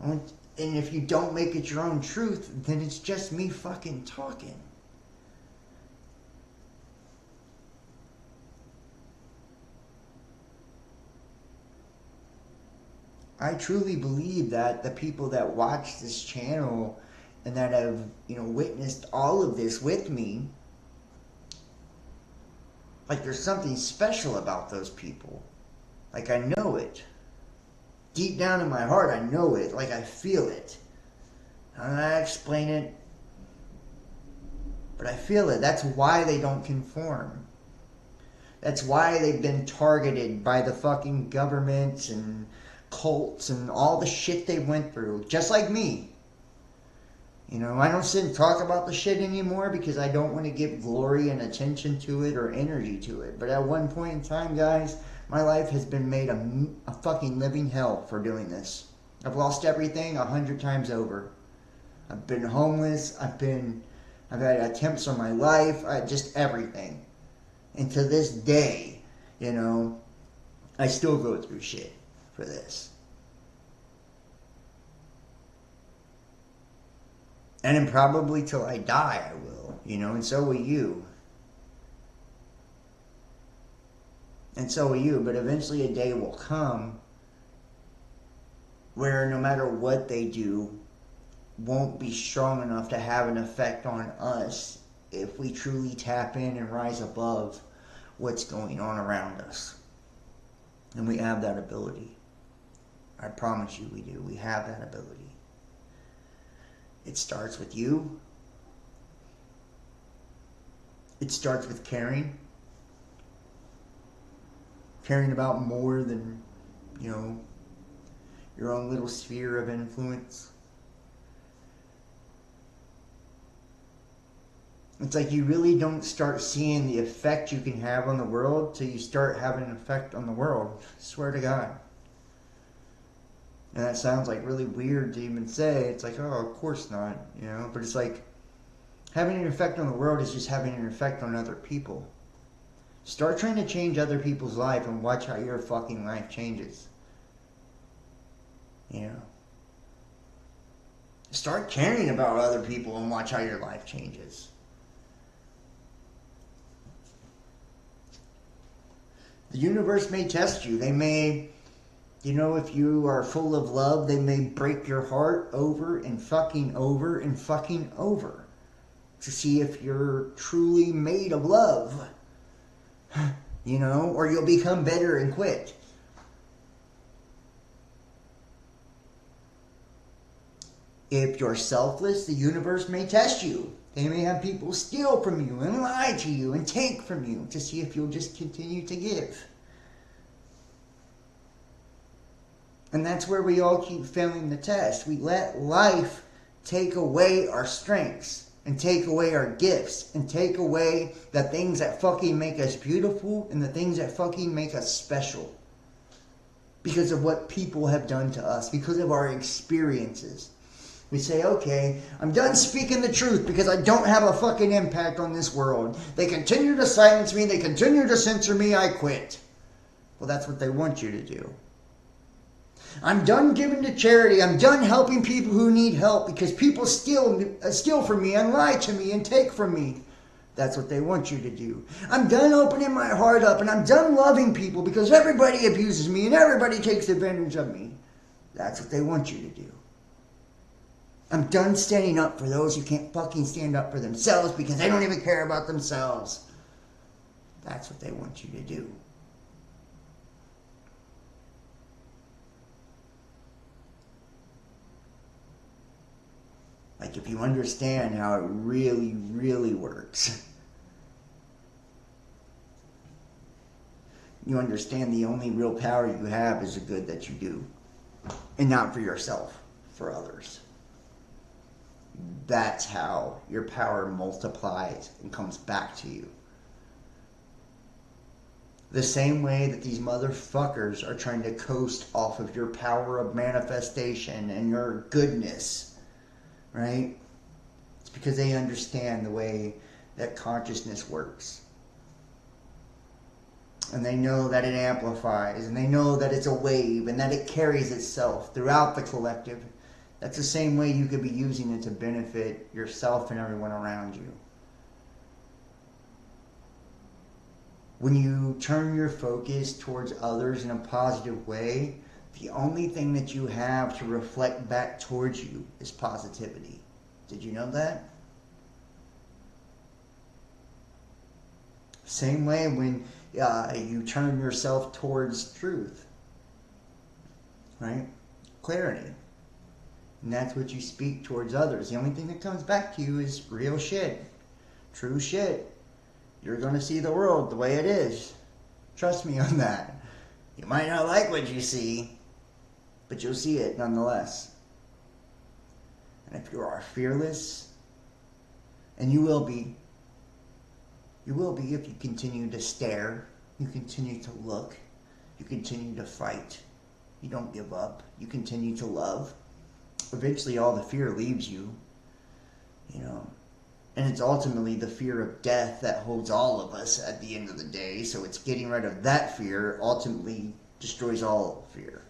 Speaker 2: And if you don't make it your own truth, then it's just me fucking talking. I truly believe that the people that watch this channel and that have, you know, witnessed all of this with me, like, there's something special about those people. Like, I know it. Deep down in my heart, I know it. Like, I feel it. I don't know how to explain it, but I feel it. That's why they don't conform. That's why they've been targeted by the fucking governments and cults and all the shit they went through, just like me. You know, I don't sit and talk about the shit anymore because I don't want to give glory and attention to it or energy to it. But at one point in time, guys, my life has been made a fucking living hell for doing this. I've lost everything 100 times over. I've been homeless. I've had attempts on my life. Just everything. And to this day, you know, I still go through shit for this. And then probably till I die I will, you know, and so will you. And so will you, but eventually a day will come where no matter what they do won't be strong enough to have an effect on us if we truly tap in and rise above what's going on around us. And we have that ability. I promise you we do. We have that ability. It starts with you. It starts with caring. Caring about more than, your own little sphere of influence. It's like you really don't start seeing the effect you can have on the world till you start having an effect on the world. I swear to God. And that sounds like really weird to even say. It's like, oh, of course not, But it's like having an effect on the world is just having an effect on other people. Start trying to change other people's life and watch how your fucking life changes. Start caring about other people and watch how your life changes. The universe may test you. They may, if you are full of love, they may break your heart over and fucking over and fucking over to see if you're truly made of love. Or you'll become bitter and quit. If you're selfless, the universe may test you. They may have people steal from you and lie to you and take from you to see if you'll just continue to give. And that's where we all keep failing the test. We let life take away our strengths and take away our gifts and take away the things that fucking make us beautiful and the things that fucking make us special. Because of what people have done to us, because of our experiences. We say, okay, I'm done speaking the truth because I don't have a fucking impact on this world. They continue to silence me. They continue to censor me. I quit. Well, that's what they want you to do. I'm done giving to charity. I'm done helping people who need help because people steal from me and lie to me and take from me. That's what they want you to do. I'm done opening my heart up and I'm done loving people because everybody abuses me and everybody takes advantage of me. That's what they want you to do. I'm done standing up for those who can't fucking stand up for themselves because they don't even care about themselves. That's what they want you to do. Like if you understand how it really, really works, you understand the only real power you have is the good that you do. And not for yourself, for others. That's how your power multiplies and comes back to you. The same way that these motherfuckers are trying to coast off of your power of manifestation and your goodness, right? It's because they understand the way that consciousness works. And they know that it amplifies, and they know that it's a wave, and that it carries itself throughout the collective. That's the same way you could be using it to benefit yourself and everyone around you. When you turn your focus towards others in a positive way, the only thing that you have to reflect back towards you is positivity. Did you know that? Same way when you turn yourself towards truth, right? Clarity. And that's what you speak towards others. The only thing that comes back to you is real shit. True shit. You're going to see the world the way it is. Trust me on that. You might not like what you see, but you'll see it nonetheless. And if you are fearless, and you will be if you continue to stare, you continue to look, you continue to fight, you don't give up, you continue to love. Eventually all the fear leaves you, and it's ultimately the fear of death that holds all of us at the end of the day. So it's getting rid of that fear ultimately destroys all fear.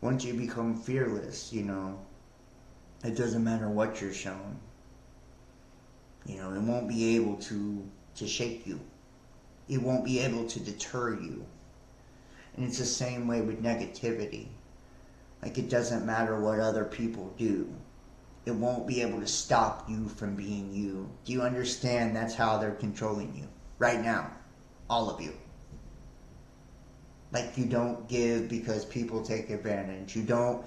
Speaker 2: Once you become fearless, it doesn't matter what you're shown. It won't be able to shake you. It won't be able to deter you. And it's the same way with negativity. Like, it doesn't matter what other people do. it won't be able to stop you from being you. Do you understand? That's how they're controlling you right now. All of you. Like, you don't give because people take advantage. You don't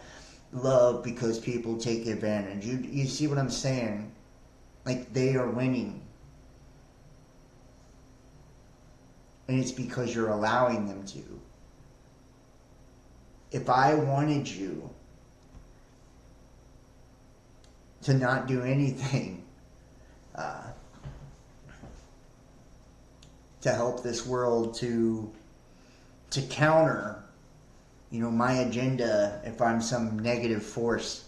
Speaker 2: love because people take advantage. You see what I'm saying? Like, they are winning. And it's because you're allowing them to. If I wanted you to not do anything to help this world, to counter, my agenda, if I'm some negative force,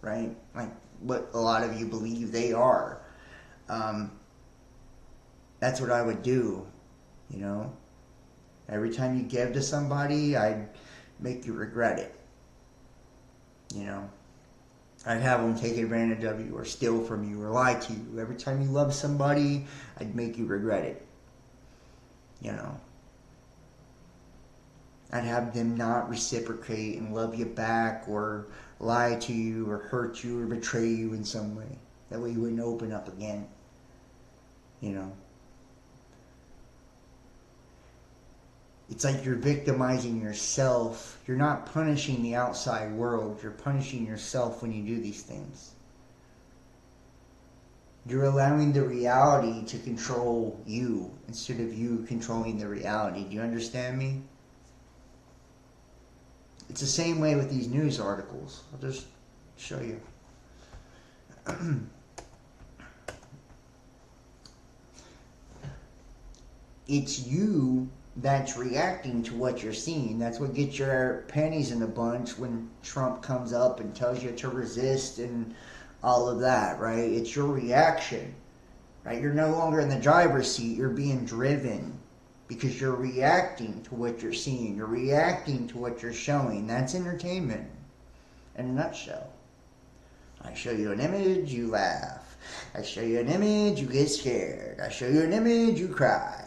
Speaker 2: right? Like what a lot of you believe they are. That's what I would do, Every time you give to somebody, I'd make you regret it, I'd have them take advantage of you or steal from you or lie to you. Every time you love somebody, I'd make you regret it, I'd have them not reciprocate and love you back or lie to you or hurt you or betray you in some way. That way you wouldn't open up again, It's like you're victimizing yourself. You're not punishing the outside world. You're punishing yourself when you do these things. You're allowing the reality to control you instead of you controlling the reality. Do you understand me? It's the same way with these news articles. I'll just show you. It's you that's reacting to what you're seeing. That's what gets your panties in a bunch when Trump comes up and tells you to resist and all of that, right? It's your reaction, right? You're no longer in the driver's seat. You're being driven because you're reacting to what you're seeing. You're reacting to what you're showing. That's entertainment in a nutshell. I show you an image, you laugh. I show you an image, you get scared. I show you an image, you cry.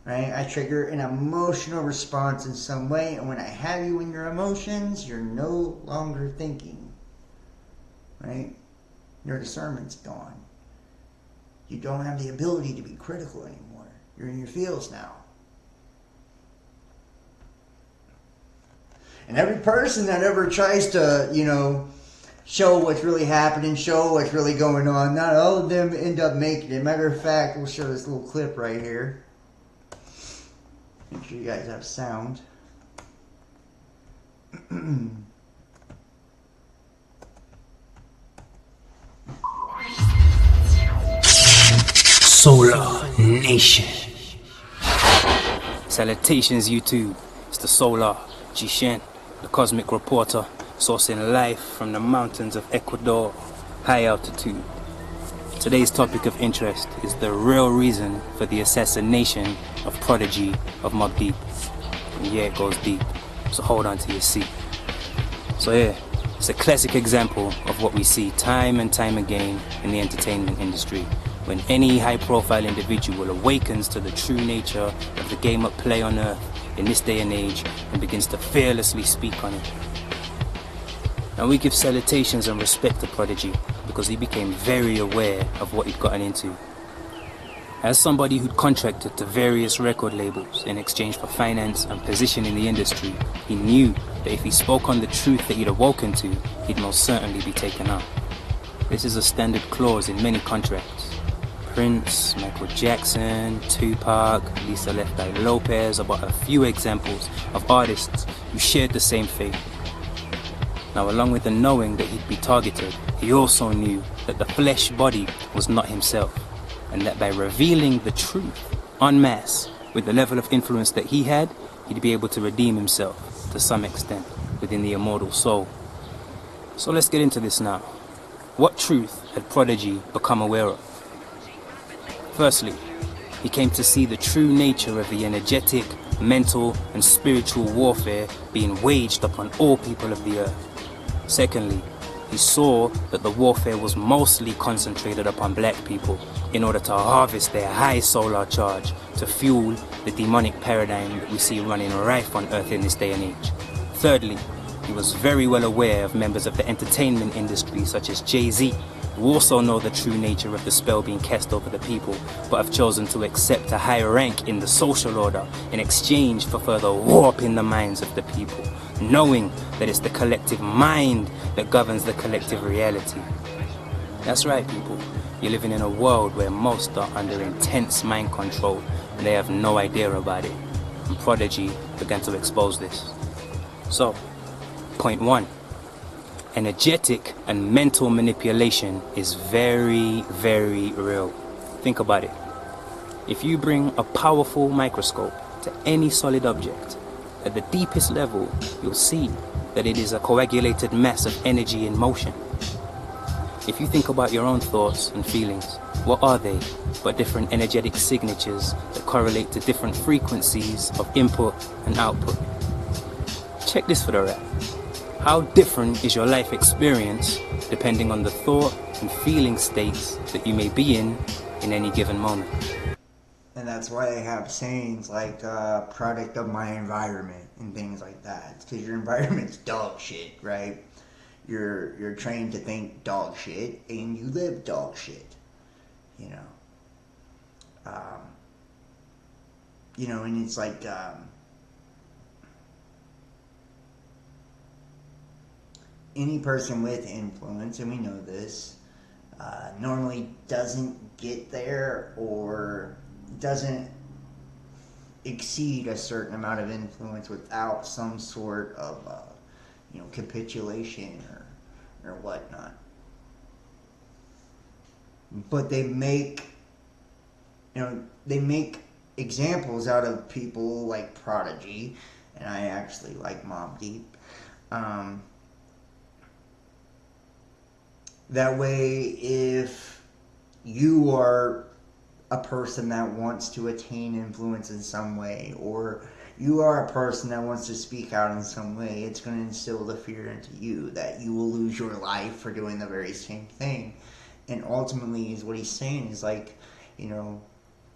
Speaker 2: Right? I trigger an emotional response in some way, and when I have you in your emotions, you're no longer thinking. Right? Your discernment's gone. You don't have the ability to be critical anymore. You're in your feels now. And every person that ever tries to, show what's really happening, show what's really going on, not all of them end up making it. Matter of fact, we'll show this little clip right here. Make sure you guys have sound.
Speaker 3: Solar Nation.
Speaker 4: Salutations YouTube, it's the Solar Jishen, the cosmic reporter, sourcing life from the mountains of Ecuador, high altitude. Today's topic of interest is the real reason for the assassination of Prodigy of Mobb Deep. And yeah, it goes deep, so hold on to your seat. So yeah, it's a classic example of what we see time and time again in the entertainment industry. When any high-profile individual awakens to the true nature of the game at play on Earth in this day and age and begins to fearlessly speak on it. And we give salutations and respect to Prodigy because he became very aware of what he'd gotten into. As somebody who'd contracted to various record labels in exchange for finance and position in the industry, he knew that if he spoke on the truth that he'd awoken to, he'd most certainly be taken out. This is a standard clause in many contracts. Prince, Michael Jackson, Tupac, Lisa Left Eye Lopez are but a few examples of artists who shared the same fate. Now, along with the knowing that he'd be targeted, he also knew that the flesh body was not himself, and that by revealing the truth en masse with the level of influence that he had, he'd be able to redeem himself to some extent within the immortal soul. So let's get into this now. What truth had Prodigy become aware of? Firstly, he came to see the true nature of the energetic, mental, and spiritual warfare being waged upon all people of the earth. Secondly, he saw that the warfare was mostly concentrated upon black people in order to harvest their high solar charge to fuel the demonic paradigm that we see running rife on earth in this day and age. Thirdly, He was very well aware of members of the entertainment industry such as Jay-Z, who also know the true nature of the spell being cast over the people, but have chosen to accept a higher rank in the social order in exchange for further warping the minds of the people, knowing that it's the collective mind that governs the collective reality. That's right, people. You're living in a world where most are under intense mind control and they have no idea about it. And Prodigy began to expose this. So, point 1. Energetic and mental manipulation is very, very real. Think about it. If you bring a powerful microscope to any solid object, at the deepest level, you'll see that it is a coagulated mass of energy in motion. If you think about your own thoughts and feelings, what are they but different energetic signatures that correlate to different frequencies of input and output? Check this for the rap. How different is your life experience depending on the thought and feeling states that you may be in any given moment?
Speaker 2: And that's why they have sayings like product of my environment and things like that. It's because your environment's dog shit, right? You're trained to think dog shit and you live dog shit, you know. And it's like any person with influence, and we know this, normally doesn't get there or doesn't exceed a certain amount of influence without some sort of capitulation or whatnot. But they make examples out of people like Prodigy, and I actually like Mobb Deep. That way, if you are a person that wants to attain influence in some way, or you are a person that wants to speak out in some way, it's going to instill the fear into you that you will lose your life for doing the very same thing. And ultimately, is what he's saying is like,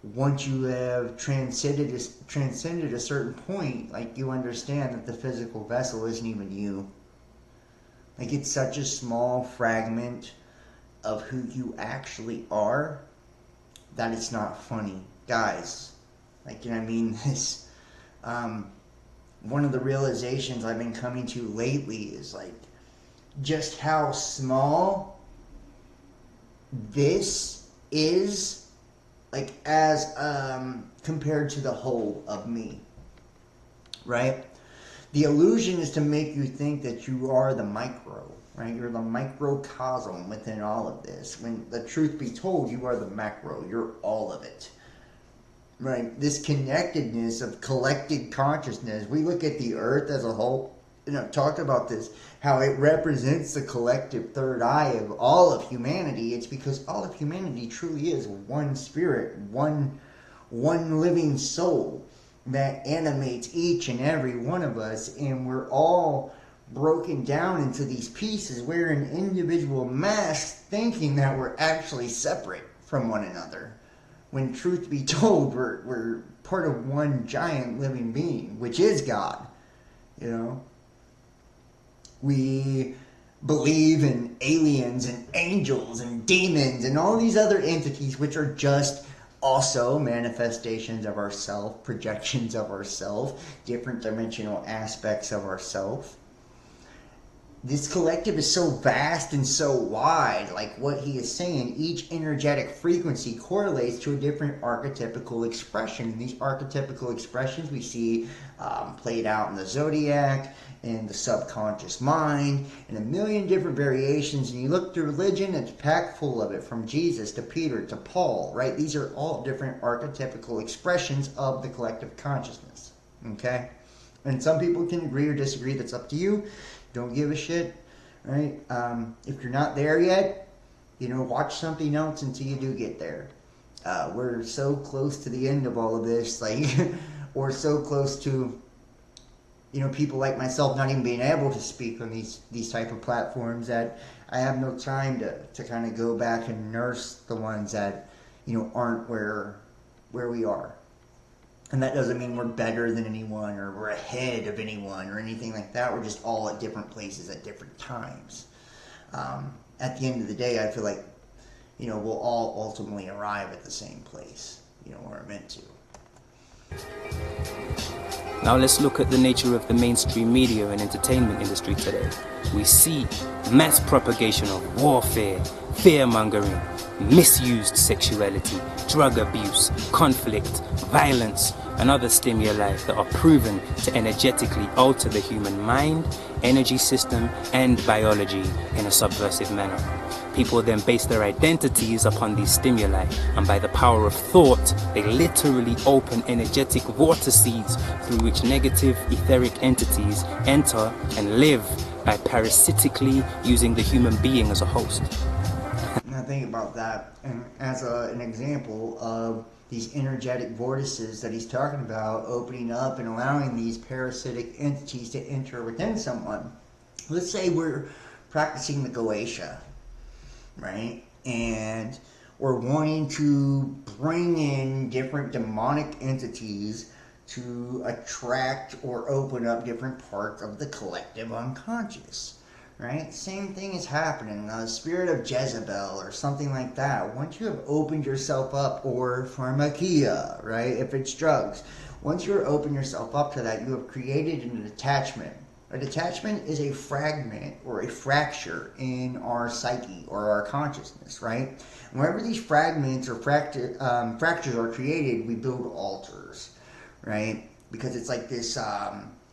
Speaker 2: once you have transcended a certain point, like you understand that the physical vessel isn't even you. Like it's such a small fragment of who you actually are that it's not funny. Guys, I mean this. One of the realizations I've been coming to lately is like just how small this is, like as compared to the whole of me, right? The illusion is to make you think that you are the micro, right? You're the microcosm within all of this. When the truth be told, you are the macro. You're all of it, right? This connectedness of collected consciousness. We look at the earth as a whole, and I've talked about this, how it represents the collective third eye of all of humanity. It's because all of humanity truly is one spirit, one living soul that animates each and every one of us, and we're all broken down into these pieces. We're an individual mass thinking that we're actually separate from one another, when truth be told, we're part of one giant living being, which is God. We believe in aliens and angels and demons and all these other entities, which are just also manifestations of ourself, projections of ourself, different dimensional aspects of ourself. This collective is so vast and so wide, like what he is saying, each energetic frequency correlates to a different archetypical expression. And these archetypical expressions we see played out in the zodiac, in the subconscious mind, in a million different variations. And you look through religion, it's packed full of it, from Jesus to Peter to Paul, right? These are all different archetypical expressions of the collective consciousness, okay? And some people can agree or disagree. That's up to you. Don't give a shit, right? If you're not there yet, watch something else until you do get there. We're so close to the end of all of this, or so close to, people like myself not even being able to speak on these type of platforms, that I have no time to kind of go back and nurse the ones that, aren't where we are. And that doesn't mean we're better than anyone or we're ahead of anyone or anything like that. We're just all at different places at different times. At the end of the day, I feel like, we'll all ultimately arrive at the same place, where we're meant to.
Speaker 4: Now let's look at the nature of the mainstream media and entertainment industry today. We see mass propagation of warfare, fear-mongering, misused sexuality, drug abuse, conflict, violence, and other stimuli that are proven to energetically alter the human mind, energy system, and biology in a subversive manner. People then base their identities upon these stimuli, and by the power of thought, they literally open energetic vortices through which negative etheric entities enter and live by parasitically using the human being as a host.
Speaker 2: Now think about that, and as an example of these energetic vortices that he's talking about opening up and allowing these parasitic entities to enter within someone. Let's say we're practicing the Goetia, right? And we're wanting to bring in different demonic entities to attract or open up different parts of the collective unconscious. Right? Same thing is happening. The spirit of Jezebel or something like that. Once you have opened yourself up, or pharmakia, right? If it's drugs. Once you're open yourself up to that, you have created an attachment. A detachment is a fragment or a fracture in our psyche or our consciousness, right? And wherever these fragments or fractures are created, we build altars, right? Because it's like this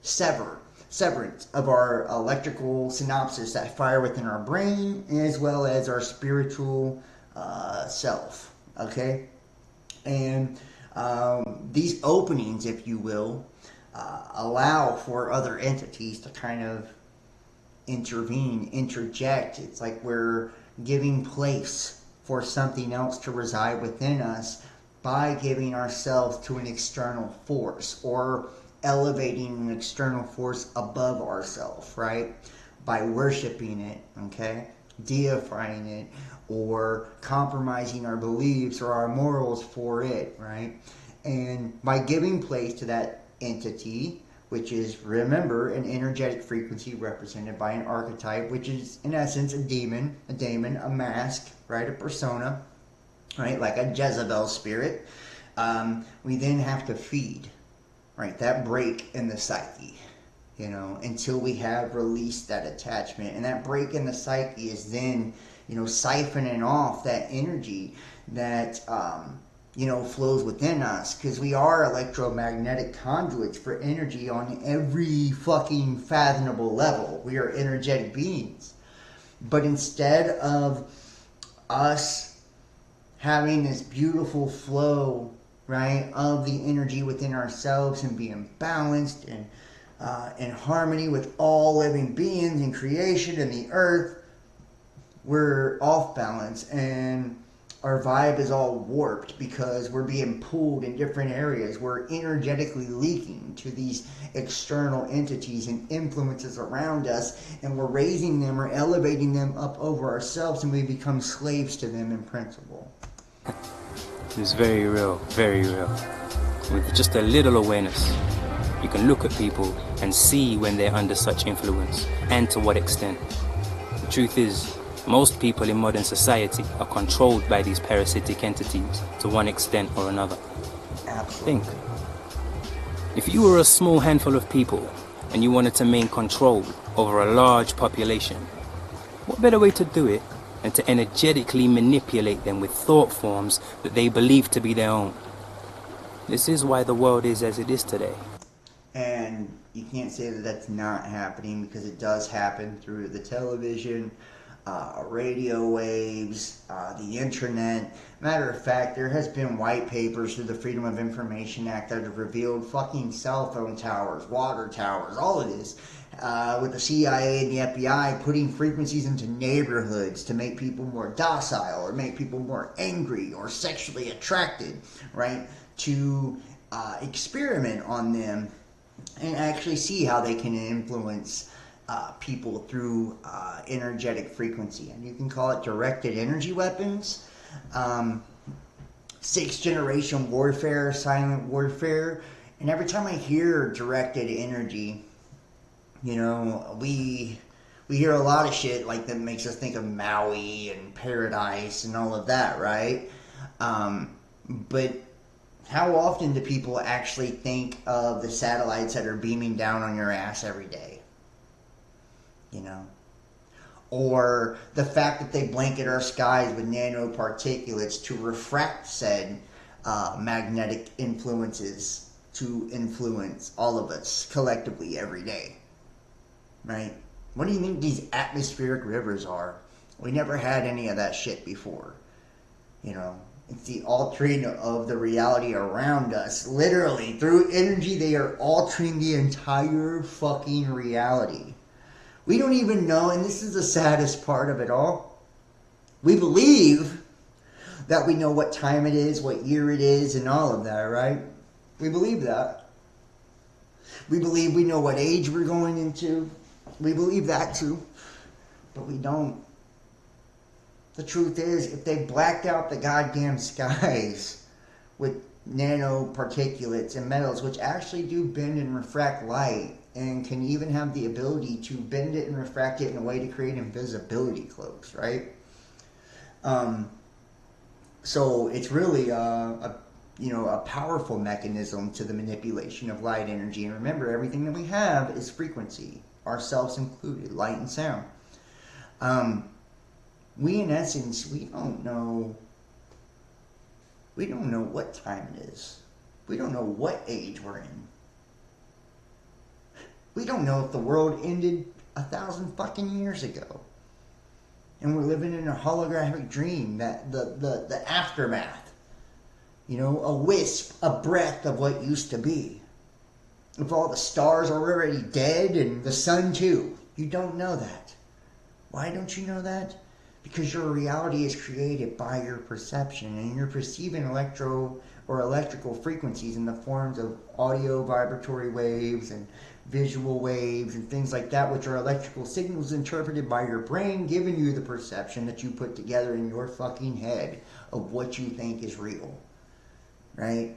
Speaker 2: severance of our electrical synapses that fire within our brain as well as our spiritual self, okay? And these openings, if you will, allow for other entities to kind of intervene, interject. It's like we're giving place for something else to reside within us by giving ourselves to an external force, or elevating an external force above ourselves, right? By worshiping it, okay? Deifying it, or compromising our beliefs or our morals for it, right? And by giving place to that entity, which is, remember, an energetic frequency represented by an archetype, which is, in essence, a daemon, a mask, right? A persona, right? Like a Jezebel spirit. We then have to feed, right, that break in the psyche, until we have released that attachment. And that break in the psyche is then, siphoning off that energy that, flows within us. Because we are electromagnetic conduits for energy on every fucking fathomable level. We are energetic beings. But instead of us having this beautiful flow, right, of the energy within ourselves and being balanced and in harmony with all living beings and creation and the earth, we're off balance and our vibe is all warped because we're being pulled in different areas. We're energetically leaking to these external entities and influences around us, and we're raising them or elevating them up over ourselves, and we become slaves to them in principle.
Speaker 4: It's very real, very real. With just a little awareness, you can look at people and see when they're under such influence and to what extent. The truth is, most people in modern society are controlled by these parasitic entities to one extent or another.
Speaker 2: Absolutely.
Speaker 4: Think. If you were a small handful of people and you wanted to maintain control over a large population, what better way to do it than to energetically manipulate them with thought forms that they believe to be their own? This is why the world is as it is today.
Speaker 2: And you can't say that that's not happening, because it does happen through the television, radio waves, the internet. Matter of fact, there has been white papers through the Freedom of Information Act that have revealed fucking cell phone towers, water towers, all it is, with the CIA and the FBI putting frequencies into neighborhoods to make people more docile or make people more angry or sexually attracted, right? To experiment on them and actually see how they can influence people through energetic frequency. And you can call it directed energy weapons. sixth generation warfare, silent warfare. And every time I hear directed energy, you know, we hear a lot of shit like that makes us think of Maui and paradise and all of that, right? But how often do people actually think of the satellites that are beaming down on your ass every day? You know? Or the fact that they blanket our skies with nanoparticulates to refract said magnetic influences to influence all of us collectively every day, right? What do you think these atmospheric rivers are? We never had any of that shit before, you know? It's the altering of the reality around us. Literally, through energy, they are altering the entire fucking reality. We don't even know, and this is the saddest part of it all. We believe that we know what time it is, what year it is, and all of that, right? We believe that. We believe we know what age we're going into. We believe that too. But we don't. The truth is, if they blacked out the goddamn skies with nanoparticulates and metals, which actually do bend and refract light, and can even have the ability to bend it and refract it in a way to create invisibility cloaks, right? So it's really a powerful mechanism to the manipulation of light energy. And remember, everything that we have is frequency, ourselves included, light and sound. We, in essence, we don't know what time it is. We don't know what age we're in. We don't know if the world ended 1,000 fucking years ago. And we're living in a holographic dream, that the aftermath. You know, a wisp, a breath of what used to be. If all the stars are already dead and the sun too. You don't know that. Why don't you know that? Because your reality is created by your perception, and you're perceiving electrical frequencies in the forms of audio vibratory waves and visual waves and things like that, which are electrical signals interpreted by your brain, giving you the perception that you put together in your fucking head of what you think is real, right?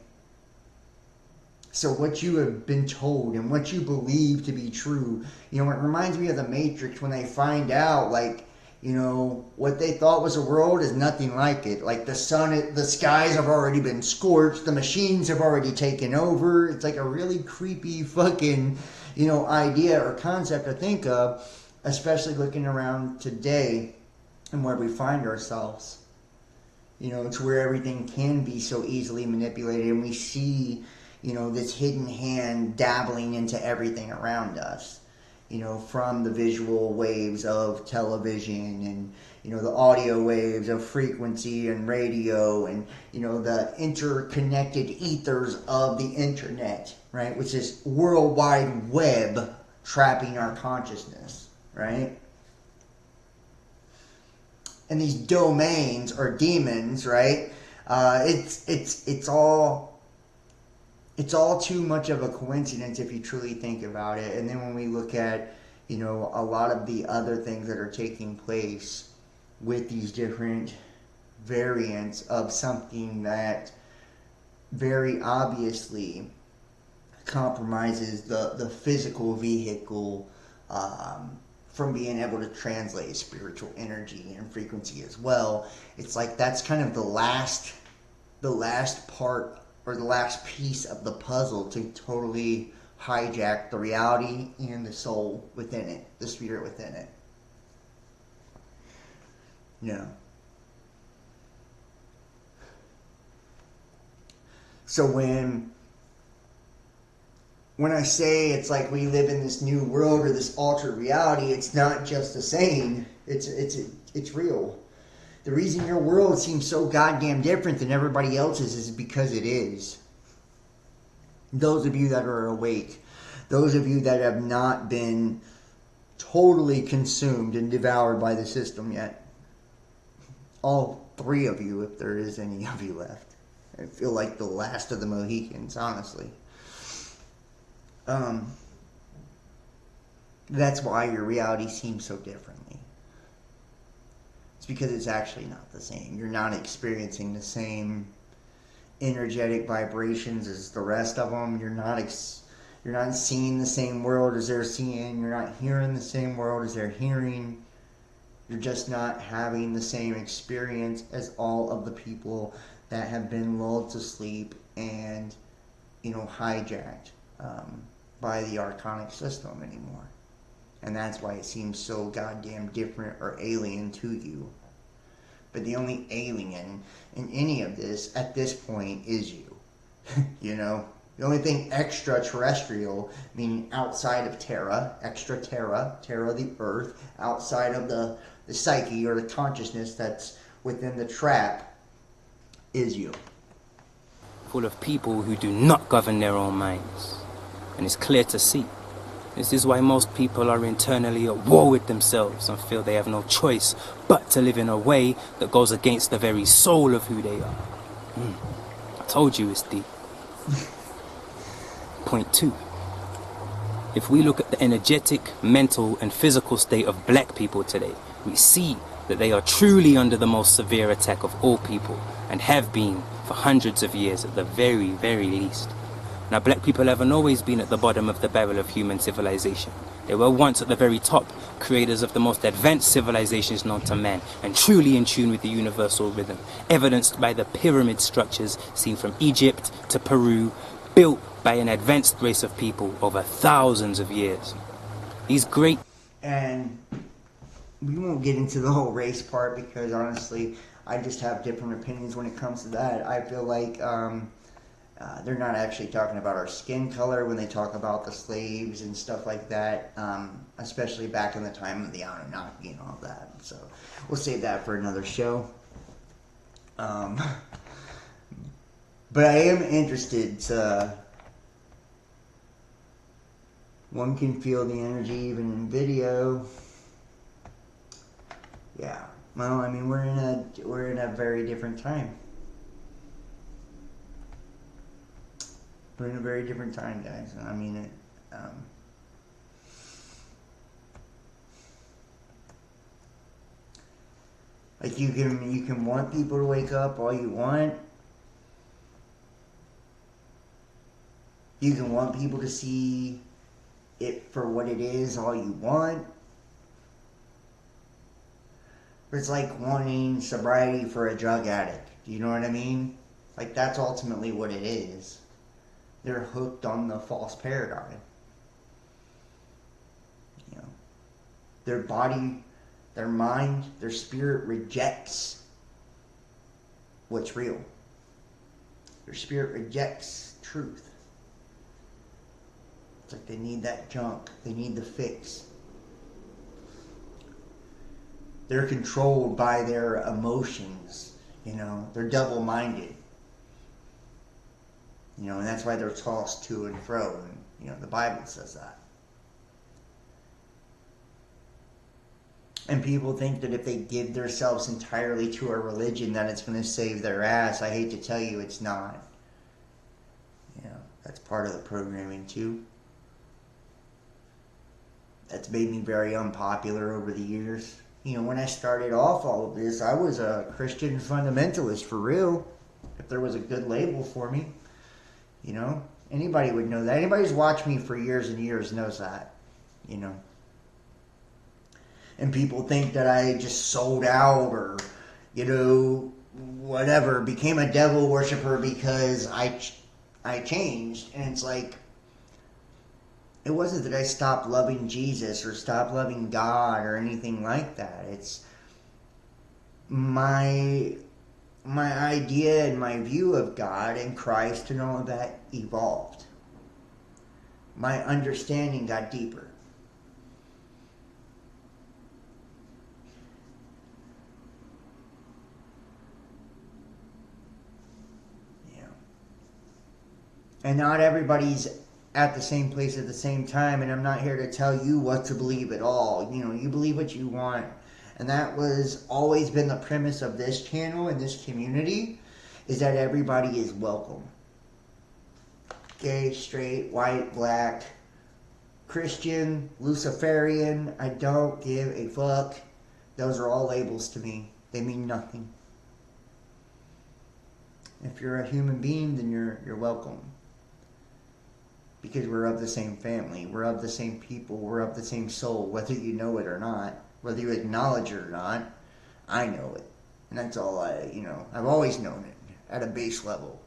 Speaker 2: So what you have been told and what you believe to be true, you know, it reminds me of the Matrix when they find out, like, you know, what they thought was a world is nothing like it. Like the skies have already been scorched. The machines have already taken over. It's like a really creepy fucking, you know, idea or concept to think of, especially looking around today and where we find ourselves. You know, it's where everything can be so easily manipulated, and we see, you know, this hidden hand dabbling into everything around us. You know, from the visual waves of television and, you know, the audio waves of frequency and radio and, you know, the interconnected ethers of the internet, right? Which is worldwide web trapping our consciousness, right? And these domains or demons, right? It's all too much of a coincidence if you truly think about it. And then when we look at, you know, a lot of the other things that are taking place with these different variants of something that very obviously compromises the physical vehicle from being able to translate spiritual energy and frequency as well. It's like that's kind of the last part or the last piece of the puzzle to totally hijack the reality and the soul within it, the spirit within it. Yeah. So when I say it's like we live in this new world or this altered reality, it's not just a saying. It's real. The reason your world seems so goddamn different than everybody else's is because it is. Those of you that are awake, those of you that have not been totally consumed and devoured by the system yet, all three of you, if there is any of you left. I feel like the last of the Mohicans, honestly. That's why your reality seems so differently. It's because it's actually not the same. You're not experiencing the same energetic vibrations as the rest of them. You're not seeing the same world as they're seeing. You're not hearing the same world as they're hearing. You're just not having the same experience as all of the people that have been lulled to sleep and, hijacked by the archonic system anymore. And that's why it seems so goddamn different or alien to you. But the only alien in any of this at this point is you. The only thing extraterrestrial, meaning outside of Terra, Terra the earth, outside of the psyche or the consciousness that's within the trap, is you.
Speaker 4: Full of people who do not govern their own minds. And it's clear to see. This is why most people are internally at war with themselves and feel they have no choice but to live in a way that goes against the very soul of who they are. I told you it's deep. Point 2. If we look at the energetic, mental and physical state of black people today, we see that they are truly under the most severe attack of all people and have been for hundreds of years at the very, very least. Now, black people haven't always been at the bottom of the barrel of human civilization. They were once at the very top, creators of the most advanced civilizations known to man, and truly in tune with the universal rhythm, evidenced by the pyramid structures seen from Egypt to Peru, built by an advanced race of people over thousands of years. These great...
Speaker 2: And we won't get into the whole race part because, honestly, I just have different opinions when it comes to that. I feel like... they're not actually talking about our skin color when they talk about the slaves and stuff like that, especially back in the time of the Anunnaki and all that. So we'll save that for another show. But I am interested to... One can feel the energy even in video. Yeah. Well, I mean, we're in a very different time. We're in a very different time, guys. I mean it. Like you can want people to wake up all you want. You can want people to see it for what it is all you want. But it's like wanting sobriety for a drug addict. Do you know what I mean? Like that's ultimately what it is. They're hooked on the false paradigm. Their body, their mind, their spirit rejects what's real. Their spirit rejects truth. It's like they need that junk. They need the fix. They're controlled by their emotions. They're double-minded. And that's why they're tossed to and fro. And, the Bible says that. And people think that if they give themselves entirely to a religion, that it's going to save their ass. I hate to tell you, it's not. That's part of the programming, too. That's made me very unpopular over the years. When I started off all of this, I was a Christian fundamentalist, for real. If there was a good label for me. Anybody would know that. Anybody who's watched me for years and years knows that. And people think that I just sold out or, whatever, became a devil worshiper because I changed. And it's like, it wasn't that I stopped loving Jesus or stopped loving God or anything like that. It's my idea and my view of God and Christ and all of that evolved. My understanding got deeper. And not everybody's at the same place at the same time, and I'm not here to tell you what to believe at all. You believe what you want. And that was always been the premise of this channel and this community, is that everybody is welcome. Gay, straight, white, black, Christian, Luciferian, I don't give a fuck. Those are all labels to me. They mean nothing. If you're a human being, then you're welcome. Because we're of the same family, we're of the same people, we're of the same soul, whether you know it or not, whether you acknowledge it or not. I know it. And that's all I've always known it at a base level.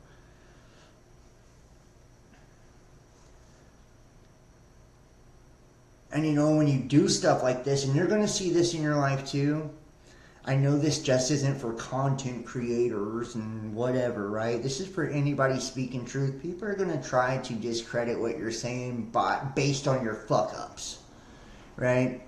Speaker 2: And when you do stuff like this, and you're going to see this in your life too, I know this just isn't for content creators and whatever, right? This is for anybody speaking truth. People are going to try to discredit what you're saying based on your fuck-ups, right?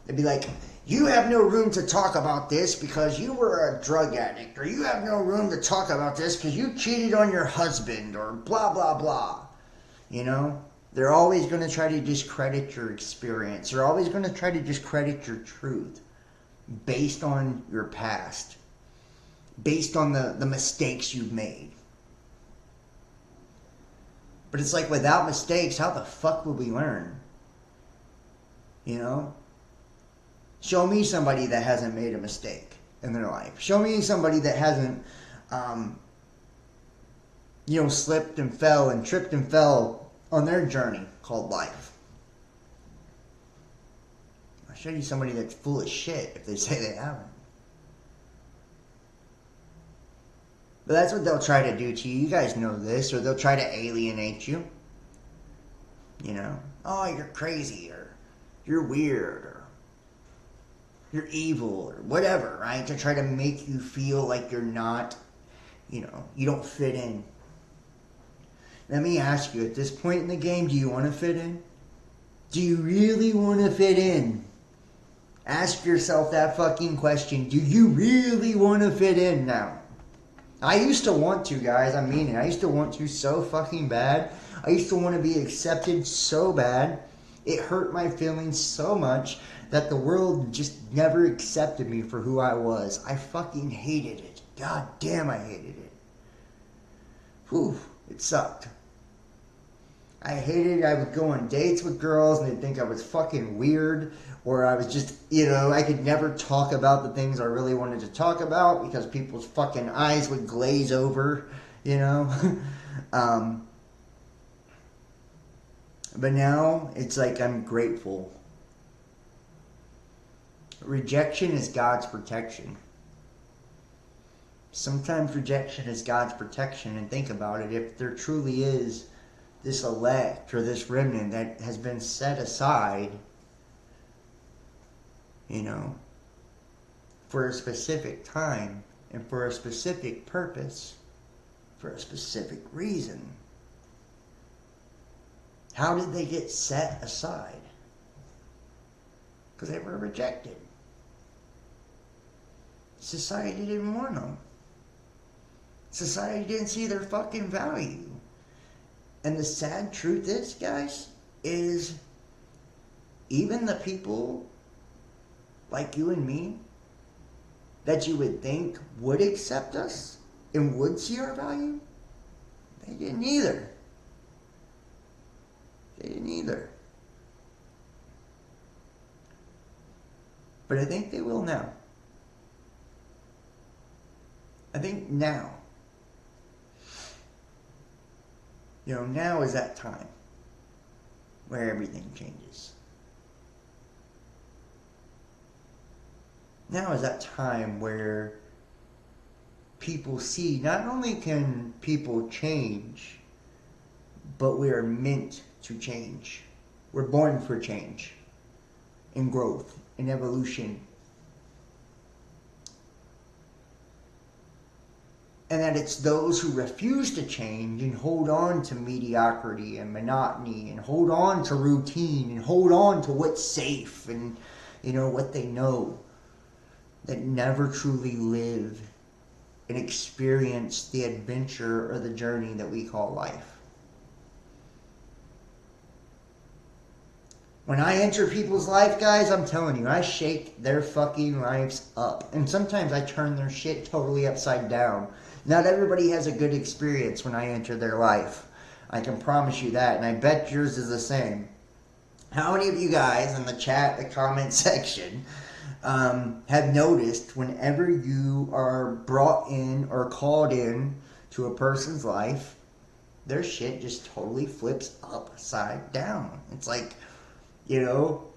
Speaker 2: They'd be like, you have no room to talk about this because you were a drug addict, or you have no room to talk about this because you cheated on your husband, or blah, blah, blah. They're always going to try to discredit your experience. They're always going to try to discredit your truth based on your past, based on the mistakes you've made. But it's like, without mistakes, how the fuck would we learn? Show me somebody that hasn't made a mistake in their life. Show me somebody that hasn't, slipped and fell and tripped and fell on their journey called life. I'll show you somebody that's full of shit if they say they haven't. But that's what they'll try to do to you. You guys know this. Or they'll try to alienate you. Oh, you're crazy, or you're weird, or you're evil, or whatever, right? To try to make you feel like you're not, you don't fit in. Let me ask you, at this point in the game, do you want to fit in? Do you really want to fit in? Ask yourself that fucking question. Do you really want to fit in now? I used to want to, guys. I mean it. I used to want to so fucking bad. I used to want to be accepted so bad. It hurt my feelings so much that the world just never accepted me for who I was. I fucking hated it. God damn, I hated it. Whew, it sucked. I hated it. I would go on dates with girls and they'd think I was fucking weird, or I was just, I could never talk about the things I really wanted to talk about because people's fucking eyes would glaze over, But now it's like I'm grateful. Rejection is God's protection. Sometimes rejection is God's protection, and think about it. If there truly is this elect or this remnant that has been set aside, for a specific time and for a specific purpose, for a specific reason, how did they get set aside? Because they were rejected. Society didn't want them. Society didn't see their fucking value. And the sad truth is, guys, is even the people like you and me that you would think would accept us and would see our value, they didn't either. They didn't either. But I think they will now. I think now. Now is that time where everything changes. Now is that time where people see not only can people change, but we are meant to change. We're born for change and growth and evolution. And that it's those who refuse to change and hold on to mediocrity and monotony and hold on to routine and hold on to what's safe and, what they know, that never truly live and experience the adventure or the journey that we call life. When I enter people's life, guys, I'm telling you, I shake their fucking lives up. And sometimes I turn their shit totally upside down. Not everybody has a good experience when I enter their life. I can promise you that, and I bet yours is the same. How many of you guys in the chat, the comment section, have noticed whenever you are brought in or called in to a person's life, their shit just totally flips upside down. It's like, you know,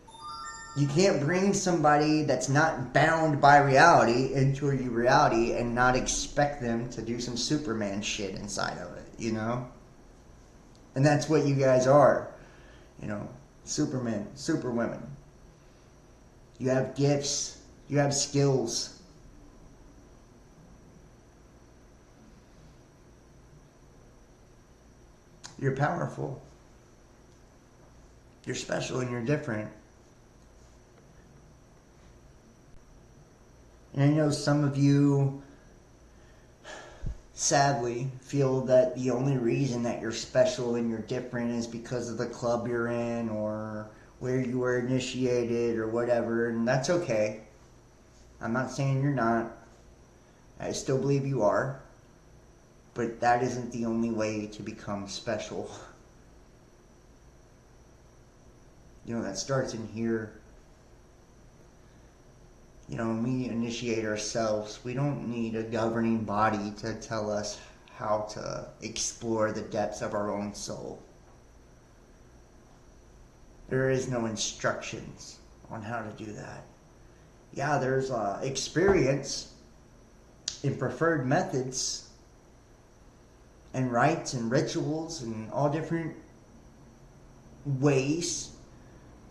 Speaker 2: you can't bring somebody that's not bound by reality into a reality and not expect them to do some Superman shit inside of it, you know? And that's what you guys are, you know, Supermen, Superwomen. You have gifts, you have skills. You're powerful. You're special and you're different. And I know some of you, sadly, feel that the only reason that you're special and you're different is because of the club you're in or where you were initiated or whatever, and that's okay. I'm not saying you're not. I still believe you are. But that isn't the only way to become special. You know, that starts in here. You know, when we initiate ourselves, we don't need a governing body to tell us how to explore the depths of our own soul. There is no instructions on how to do that. Yeah, there's experience in preferred methods and rites and rituals and all different ways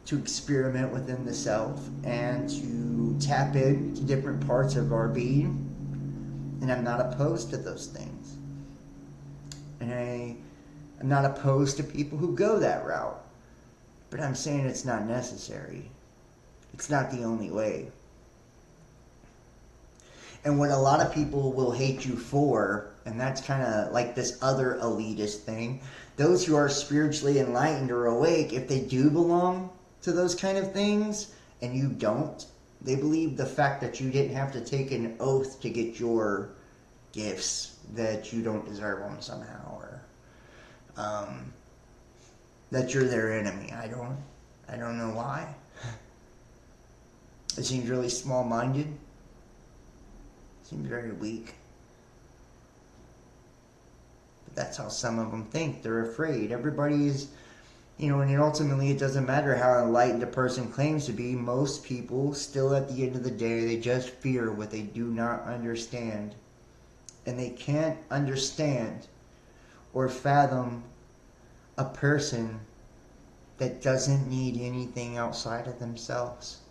Speaker 2: to experiment within the self and to tap into different parts of our being. And I'm not opposed to those things. And I'm not opposed to people who go that route. But I'm saying it's not necessary. It's not the only way. And what a lot of people will hate you for, and that's kind of like this other elitist thing, those who are spiritually enlightened or awake, if they do belong to those kind of things, and you don't, they believe the fact that you didn't have to take an oath to get your gifts, that you don't deserve them somehow, or that you're their enemy. I don't know why. It seems really small-minded. Seems very weak. But that's how some of them think. They're afraid. Everybody is... You know, and ultimately it doesn't matter how enlightened a person claims to be. Most people, still at the end of the day, they just fear what they do not understand. And they can't understand or fathom a person that doesn't need anything outside of themselves.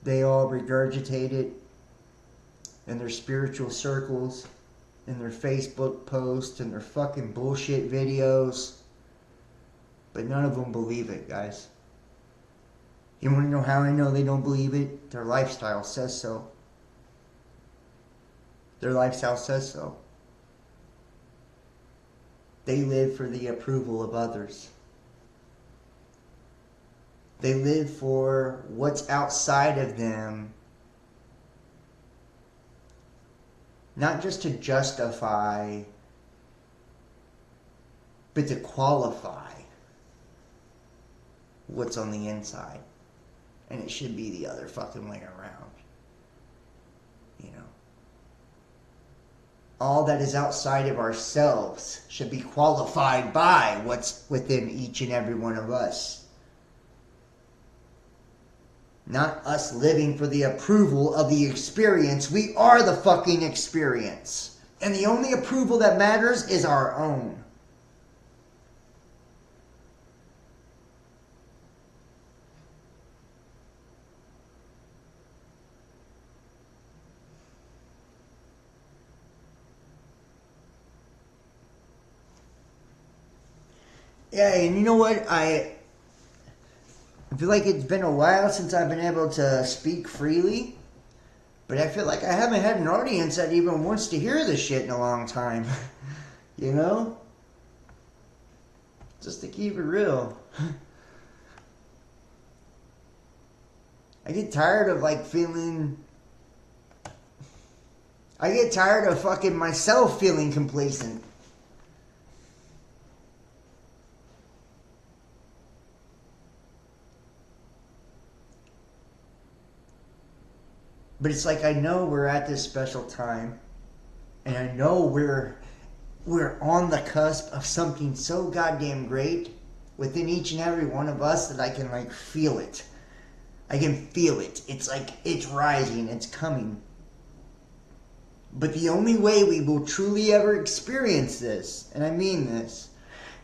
Speaker 2: They all regurgitate it in their spiritual circles, in their Facebook posts, in their fucking bullshit videos. But none of them believe it, guys. You want to know how I know they don't believe it? Their lifestyle says so. Their lifestyle says so. They live for the approval of others. They live for what's outside of them, not just to justify, but to qualify what's on the inside. And it should be the other fucking way around. You know. All that is outside of ourselves should be qualified by what's within each and every one of us. Not us living for the approval of the experience. We are the fucking experience. And the only approval that matters is our own. Yeah, and you know what? I feel like it's been a while since I've been able to speak freely, but I feel like I haven't had an audience that even wants to hear this shit in a long time. You know? Just to keep it real. I get tired of I get tired of fucking myself feeling complacent. But it's like, I know we're at this special time, and I know we're on the cusp of something so goddamn great within each and every one of us that I can like feel it. I can feel it. It's like it's rising, it's coming. But the only way we will truly ever experience this, and I mean this,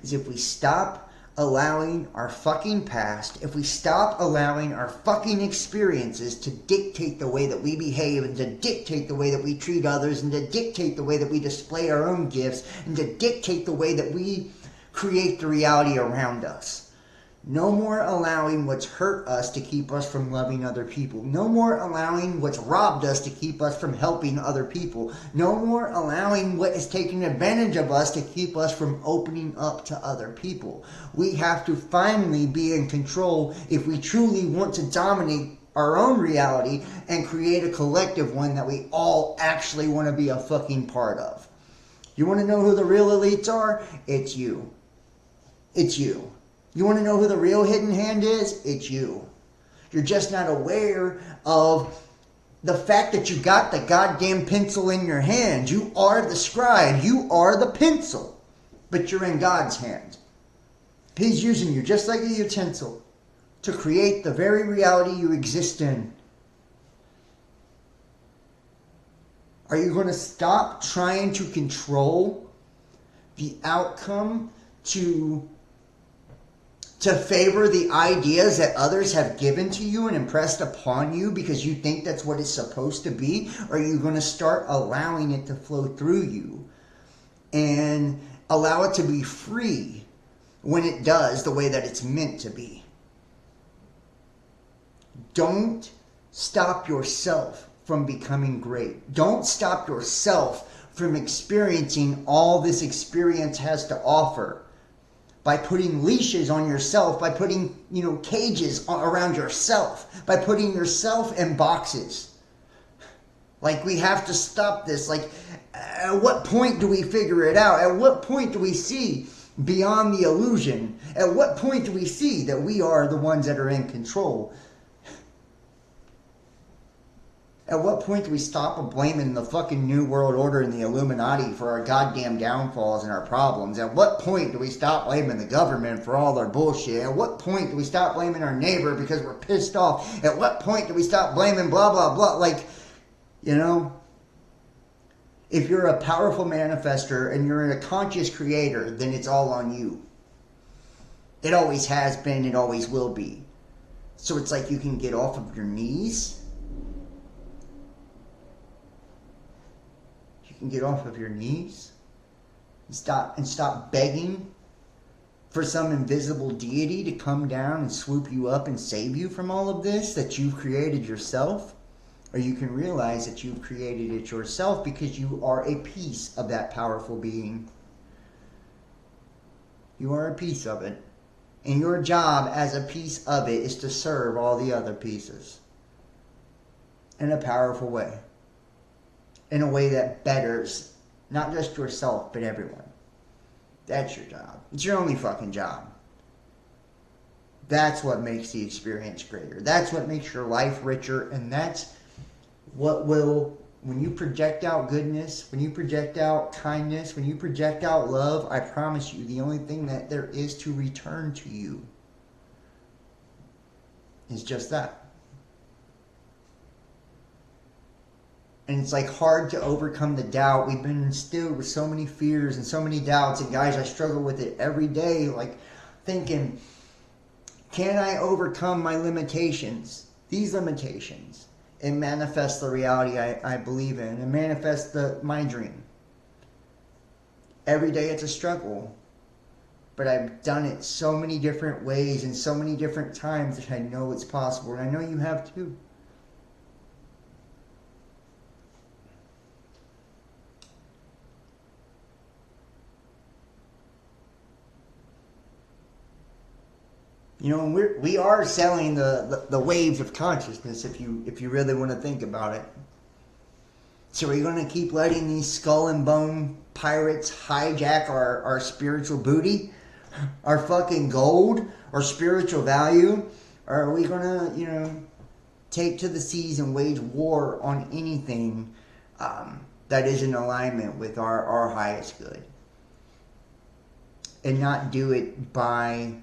Speaker 2: is if we stop allowing our fucking past, if we stop allowing our fucking experiences to dictate the way that we behave and to dictate the way that we treat others and to dictate the way that we display our own gifts and to dictate the way that we create the reality around us. No more allowing what's hurt us to keep us from loving other people. No more allowing what's robbed us to keep us from helping other people. No more allowing what is taking advantage of us to keep us from opening up to other people. We have to finally be in control if we truly want to dominate our own reality and create a collective one that we all actually want to be a fucking part of. You want to know who the real elites are? It's you. It's you. You want to know who the real hidden hand is? It's you. You're just not aware of the fact that you got the goddamn pencil in your hand. You are the scribe. You are the pencil. But you're in God's hand. He's using you just like a utensil to create the very reality you exist in. Are you going to stop trying to control the outcome to favor the ideas that others have given to you and impressed upon you because you think that's what it's supposed to be? Or are you going to start allowing it to flow through you and allow it to be free when it does the way that it's meant to be? Don't stop yourself from becoming great. Don't stop yourself from experiencing all this experience has to offer by putting leashes on yourself, by putting, cages around yourself, by putting yourself in boxes. Like, we have to stop this. Like, at what point do we figure it out? At what point do we see beyond the illusion? At what point do we see that we are the ones that are in control? At what point do we stop blaming the fucking New World Order and the Illuminati for our goddamn downfalls and our problems? At what point do we stop blaming the government for all their bullshit? At what point do we stop blaming our neighbor because we're pissed off? At what point do we stop blaming blah, blah, blah? Like, if you're a powerful manifester and you're a conscious creator, then it's all on you. It always has been, it always will be. So it's like you can get off of your knees. And get off of your knees and stop begging for some invisible deity to come down and swoop you up and save you from all of this that you've created yourself. Or you can realize that you've created it yourself because you are a piece of that powerful being. You are a piece of it. And your job as a piece of it is to serve all the other pieces in a powerful way. In a way that betters not just yourself, but everyone. That's your job. It's your only fucking job. That's what makes the experience greater. That's what makes your life richer. And that's what will, when you project out goodness, when you project out kindness, when you project out love, I promise you, the only thing that there is to return to you is just that. And it's like hard to overcome the doubt. We've been instilled with so many fears and so many doubts. And guys, I struggle with it every day. Like thinking, can I overcome my limitations? These limitations. And manifest the reality I believe in. And manifest my dream. Every day it's a struggle. But I've done it so many different ways and so many different times that I know it's possible. And I know you have too. We are selling the waves of consciousness if you really want to think about it. So are you going to keep letting these skull and bone pirates hijack our spiritual booty? Our fucking gold? Our spiritual value? Or are we going to, take to the seas and wage war on anything that is in alignment with our highest good. And not do it by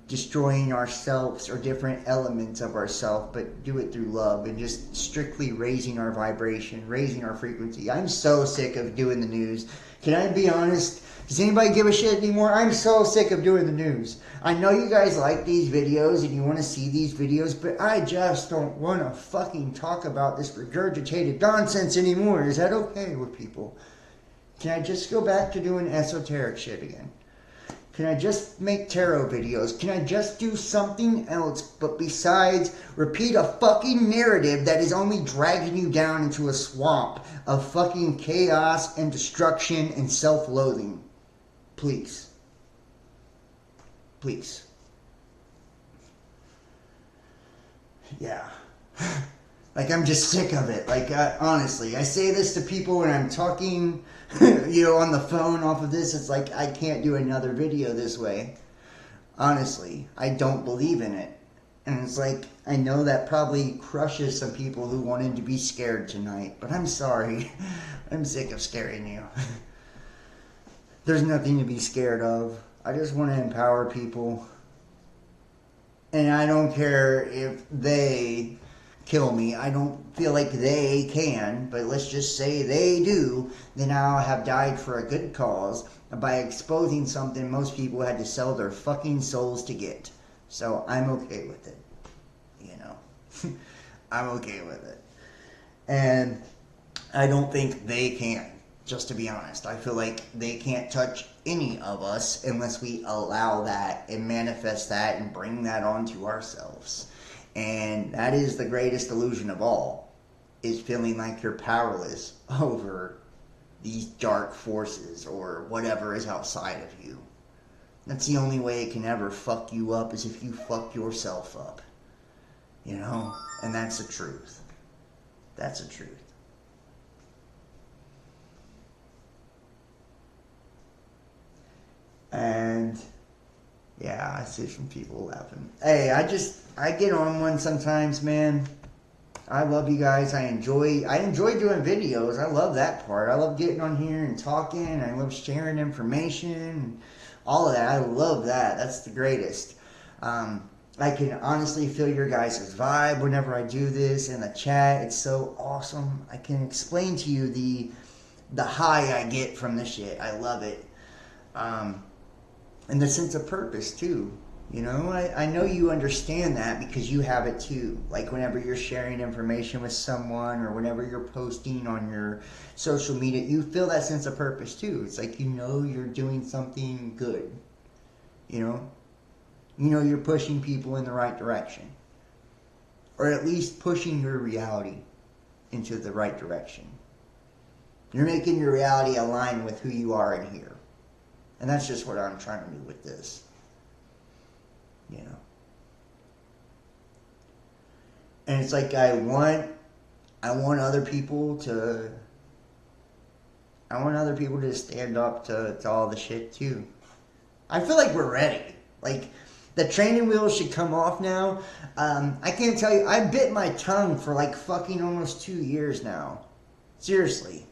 Speaker 2: destroying ourselves or different elements of ourselves, but do it through love and just strictly raising our vibration, raising our frequency. I'm so sick of doing the news. Can I be honest? Does anybody give a shit anymore? I'm so sick of doing the news. I know you guys like these videos and you want to see these videos, but I just don't want to fucking talk about this regurgitated nonsense anymore. Is that okay with people? Can I just go back to doing esoteric shit again? Can I just make tarot videos? Can I just do something else but besides repeat a fucking narrative that is only dragging you down into a swamp of fucking chaos and destruction and self-loathing? Please. Please. Yeah. Like, I'm just sick of it. Like, honestly, I say this to people when I'm talking, on the phone off of this. It's like, I can't do another video this way. Honestly, I don't believe in it. And it's like, I know that probably crushes some people who wanted to be scared tonight. But I'm sorry. I'm sick of scaring you. There's nothing to be scared of. I just want to empower people. And I don't care if they kill me. I don't feel like they can, but let's just say they do. Then I'll have died for a good cause by exposing something most people had to sell their fucking souls to get. So I'm okay with it. I'm okay with it. And I don't think they can. Just to be honest, I feel like they can't touch any of us unless we allow that and manifest that and bring that onto ourselves. And that is the greatest illusion of all, is feeling like you're powerless over these dark forces or whatever is outside of you. That's the only way it can ever fuck you up, is if you fuck yourself up. And that's the truth. That's the truth. And yeah, I see some people laughing. Hey, I get on one sometimes, man. I love you guys. I enjoy doing videos. I love that part. I love getting on here and talking. I love sharing information and all of that. I love that. That's the greatest. I can honestly feel your guys' vibe whenever I do this in the chat. It's so awesome. I can explain to you the high I get from this shit. I love it. And the sense of purpose too. I know you understand that because you have it too. Like whenever you're sharing information with someone or whenever you're posting on your social media, you feel that sense of purpose too. It's like you're doing something good. You're pushing people in the right direction. Or at least pushing your reality into the right direction. You're making your reality align with who you are in here. And that's just what I'm trying to do with this. And it's like I want other people to stand up to all the shit too. I feel like we're ready. Like the training wheels should come off now. I can't tell you, I bit my tongue for like fucking almost 2 years now. Seriously.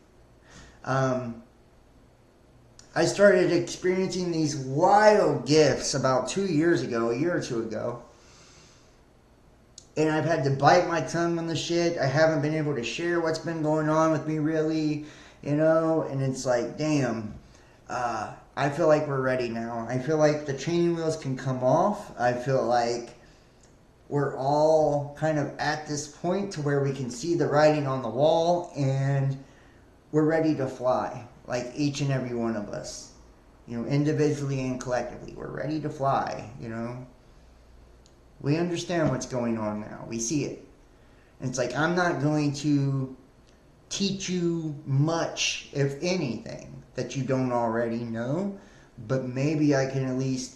Speaker 2: I started experiencing these wild gifts about 2 years ago, a year or two ago. And I've had to bite my tongue on the shit. I haven't been able to share what's been going on with me really, and it's like, damn, I feel like we're ready now. I feel like the training wheels can come off. I feel like we're all kind of at this point to where we can see the writing on the wall and we're ready to fly. Like each and every one of us, individually and collectively, we're ready to fly, We understand what's going on now. We see it. And it's like, I'm not going to teach you much, if anything, that you don't already know, but maybe I can at least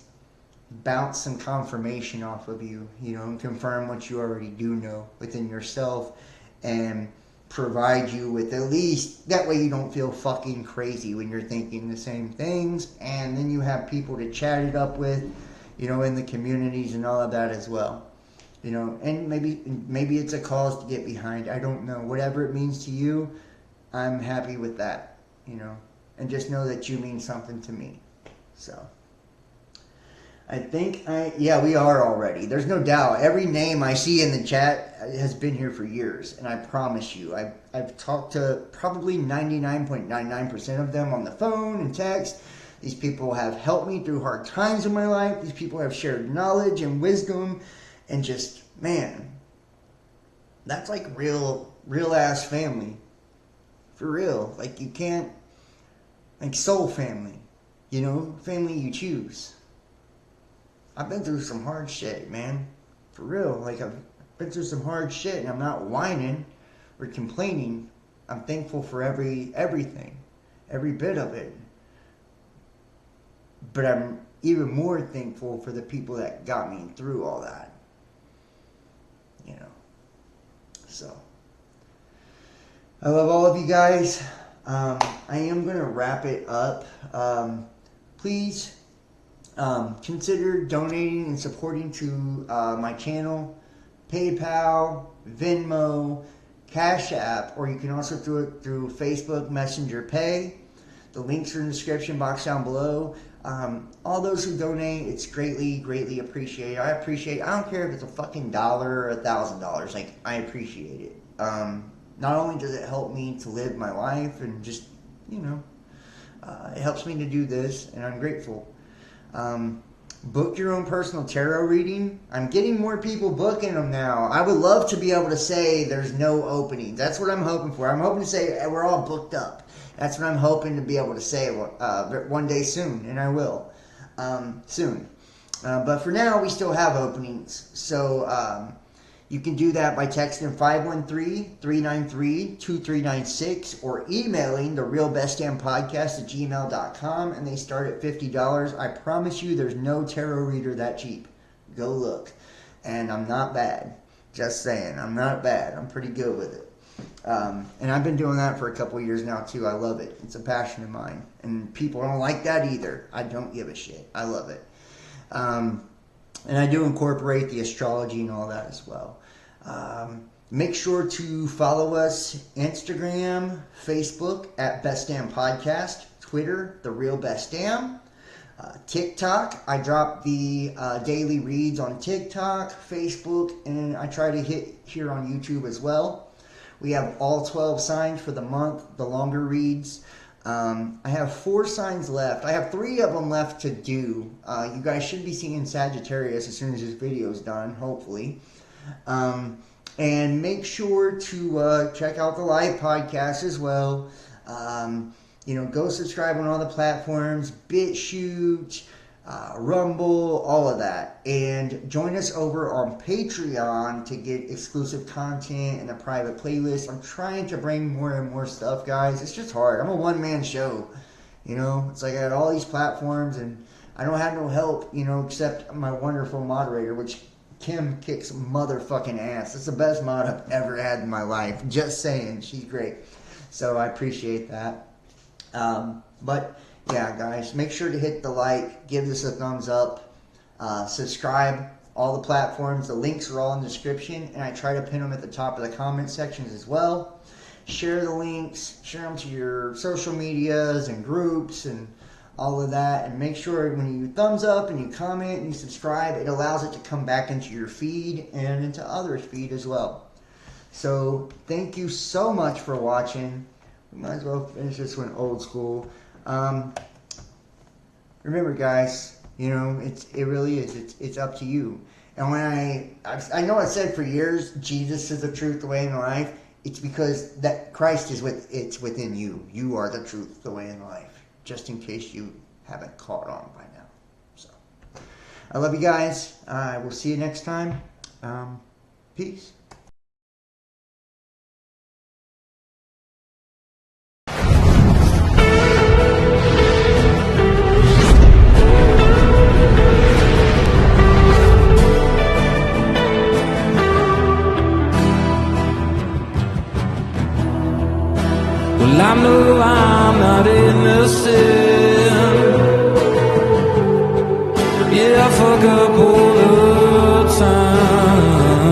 Speaker 2: bounce some confirmation off of you, and confirm what you already do know within yourself and provide you with at least, that way you don't feel fucking crazy when you're thinking the same things, and then you have people to chat it up with, in the communities and all of that as well. You know, and maybe it's a cause to get behind. I don't know. Whatever it means to you, I'm happy with that. You know, and just know that you mean something to me. So, I think yeah, we are already. There's no doubt. Every name I see in the chat has been here for years, and I promise you, I've talked to probably 99.99% of them on the phone and text. These people have helped me through hard times in my life. These people have shared knowledge and wisdom. And just, man, that's like real ass family. For real. Like, you can't, like, soul family. You know, family you choose. I've been through some hard shit, man. For real. Like, I've been through some hard shit, and I'm not whining or complaining. I'm thankful for everything. Every bit of it. But I'm even more thankful for the people that got me through all that. You know, so I love all of you guys. I am going to wrap it up. Please consider donating and supporting to my channel, PayPal, Venmo, Cash App, or you can also do it through Facebook Messenger Pay. The links are in the description box down below. All those who donate, it's greatly appreciated. I don't care if it's a fucking dollar or $1,000. Like, I appreciate it. Not only does it help me to live my life and just, you know, it helps me to do this, and I'm grateful. Book your own personal tarot reading. I'm getting more people booking them now. I would love to be able to say there's no openings. That's what I'm hoping for. I'm hoping to say we're all booked up. That's what I'm hoping to be able to say one day soon, and I will soon. But for now, we still have openings. So you can do that by texting 513-393-2396 or emailing therealbestdampodcast@gmail.com, and they start at $50. I promise you there's no tarot reader that cheap. Go look. And I'm not bad. Just saying, I'm not bad. I'm pretty good with it. And I've been doing that for a couple of years now too. I love it. It's a passion of mine. And people don't like that either. I don't give a shit. I love it. And I do incorporate the astrology and all that as well. Make sure to follow us Instagram, Facebook at Best Damn Podcast, Twitter, The Real Best Damn, TikTok. I drop the daily reads on TikTok, Facebook, and I try to hit here on YouTube as well. We have all 12 signs for the month, the longer reads. I have 4 signs left. I have 3 of them left to do. You guys should be seeing Sagittarius as soon as this video is done, hopefully. And make sure to check out the live podcast as well. You know, go subscribe on all the platforms, BitChute, Rumble, all of that. And join us over on Patreon to get exclusive content and a private playlist. I'm trying to bring more and more stuff, guys. It's just hard. I'm a one-man show. You know, it's like I got all these platforms and I don't have no help, you know, except my wonderful moderator, which Kim kicks motherfucking ass. It's the best mod I've ever had in my life. Just saying. She's great. So I appreciate that. But yeah, guys, make sure to hit the like, give this a thumbs up, subscribe, all the platforms. The links are all in the description, and I try to pin them at the top of the comment sections as well. Share the links, share them to your social medias and groups and all of that. And make sure when you thumbs up and you comment and you subscribe, it allows it to come back into your feed and into others' feed as well. So thank you so much for watching. We might as well finish this one old school. Remember, guys, you know, it really is. It's up to you. And when I know I said for years, Jesus is the truth, the way, and the life. It's because that Christ is it's within you. You are the truth, the way, and the life. Just in case you haven't caught on by now. So, I love you guys. I will see you next time. Peace.
Speaker 3: Well, I know I'm not innocent. Yeah, I fuck up all the time.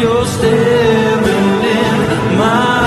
Speaker 3: you're staring in my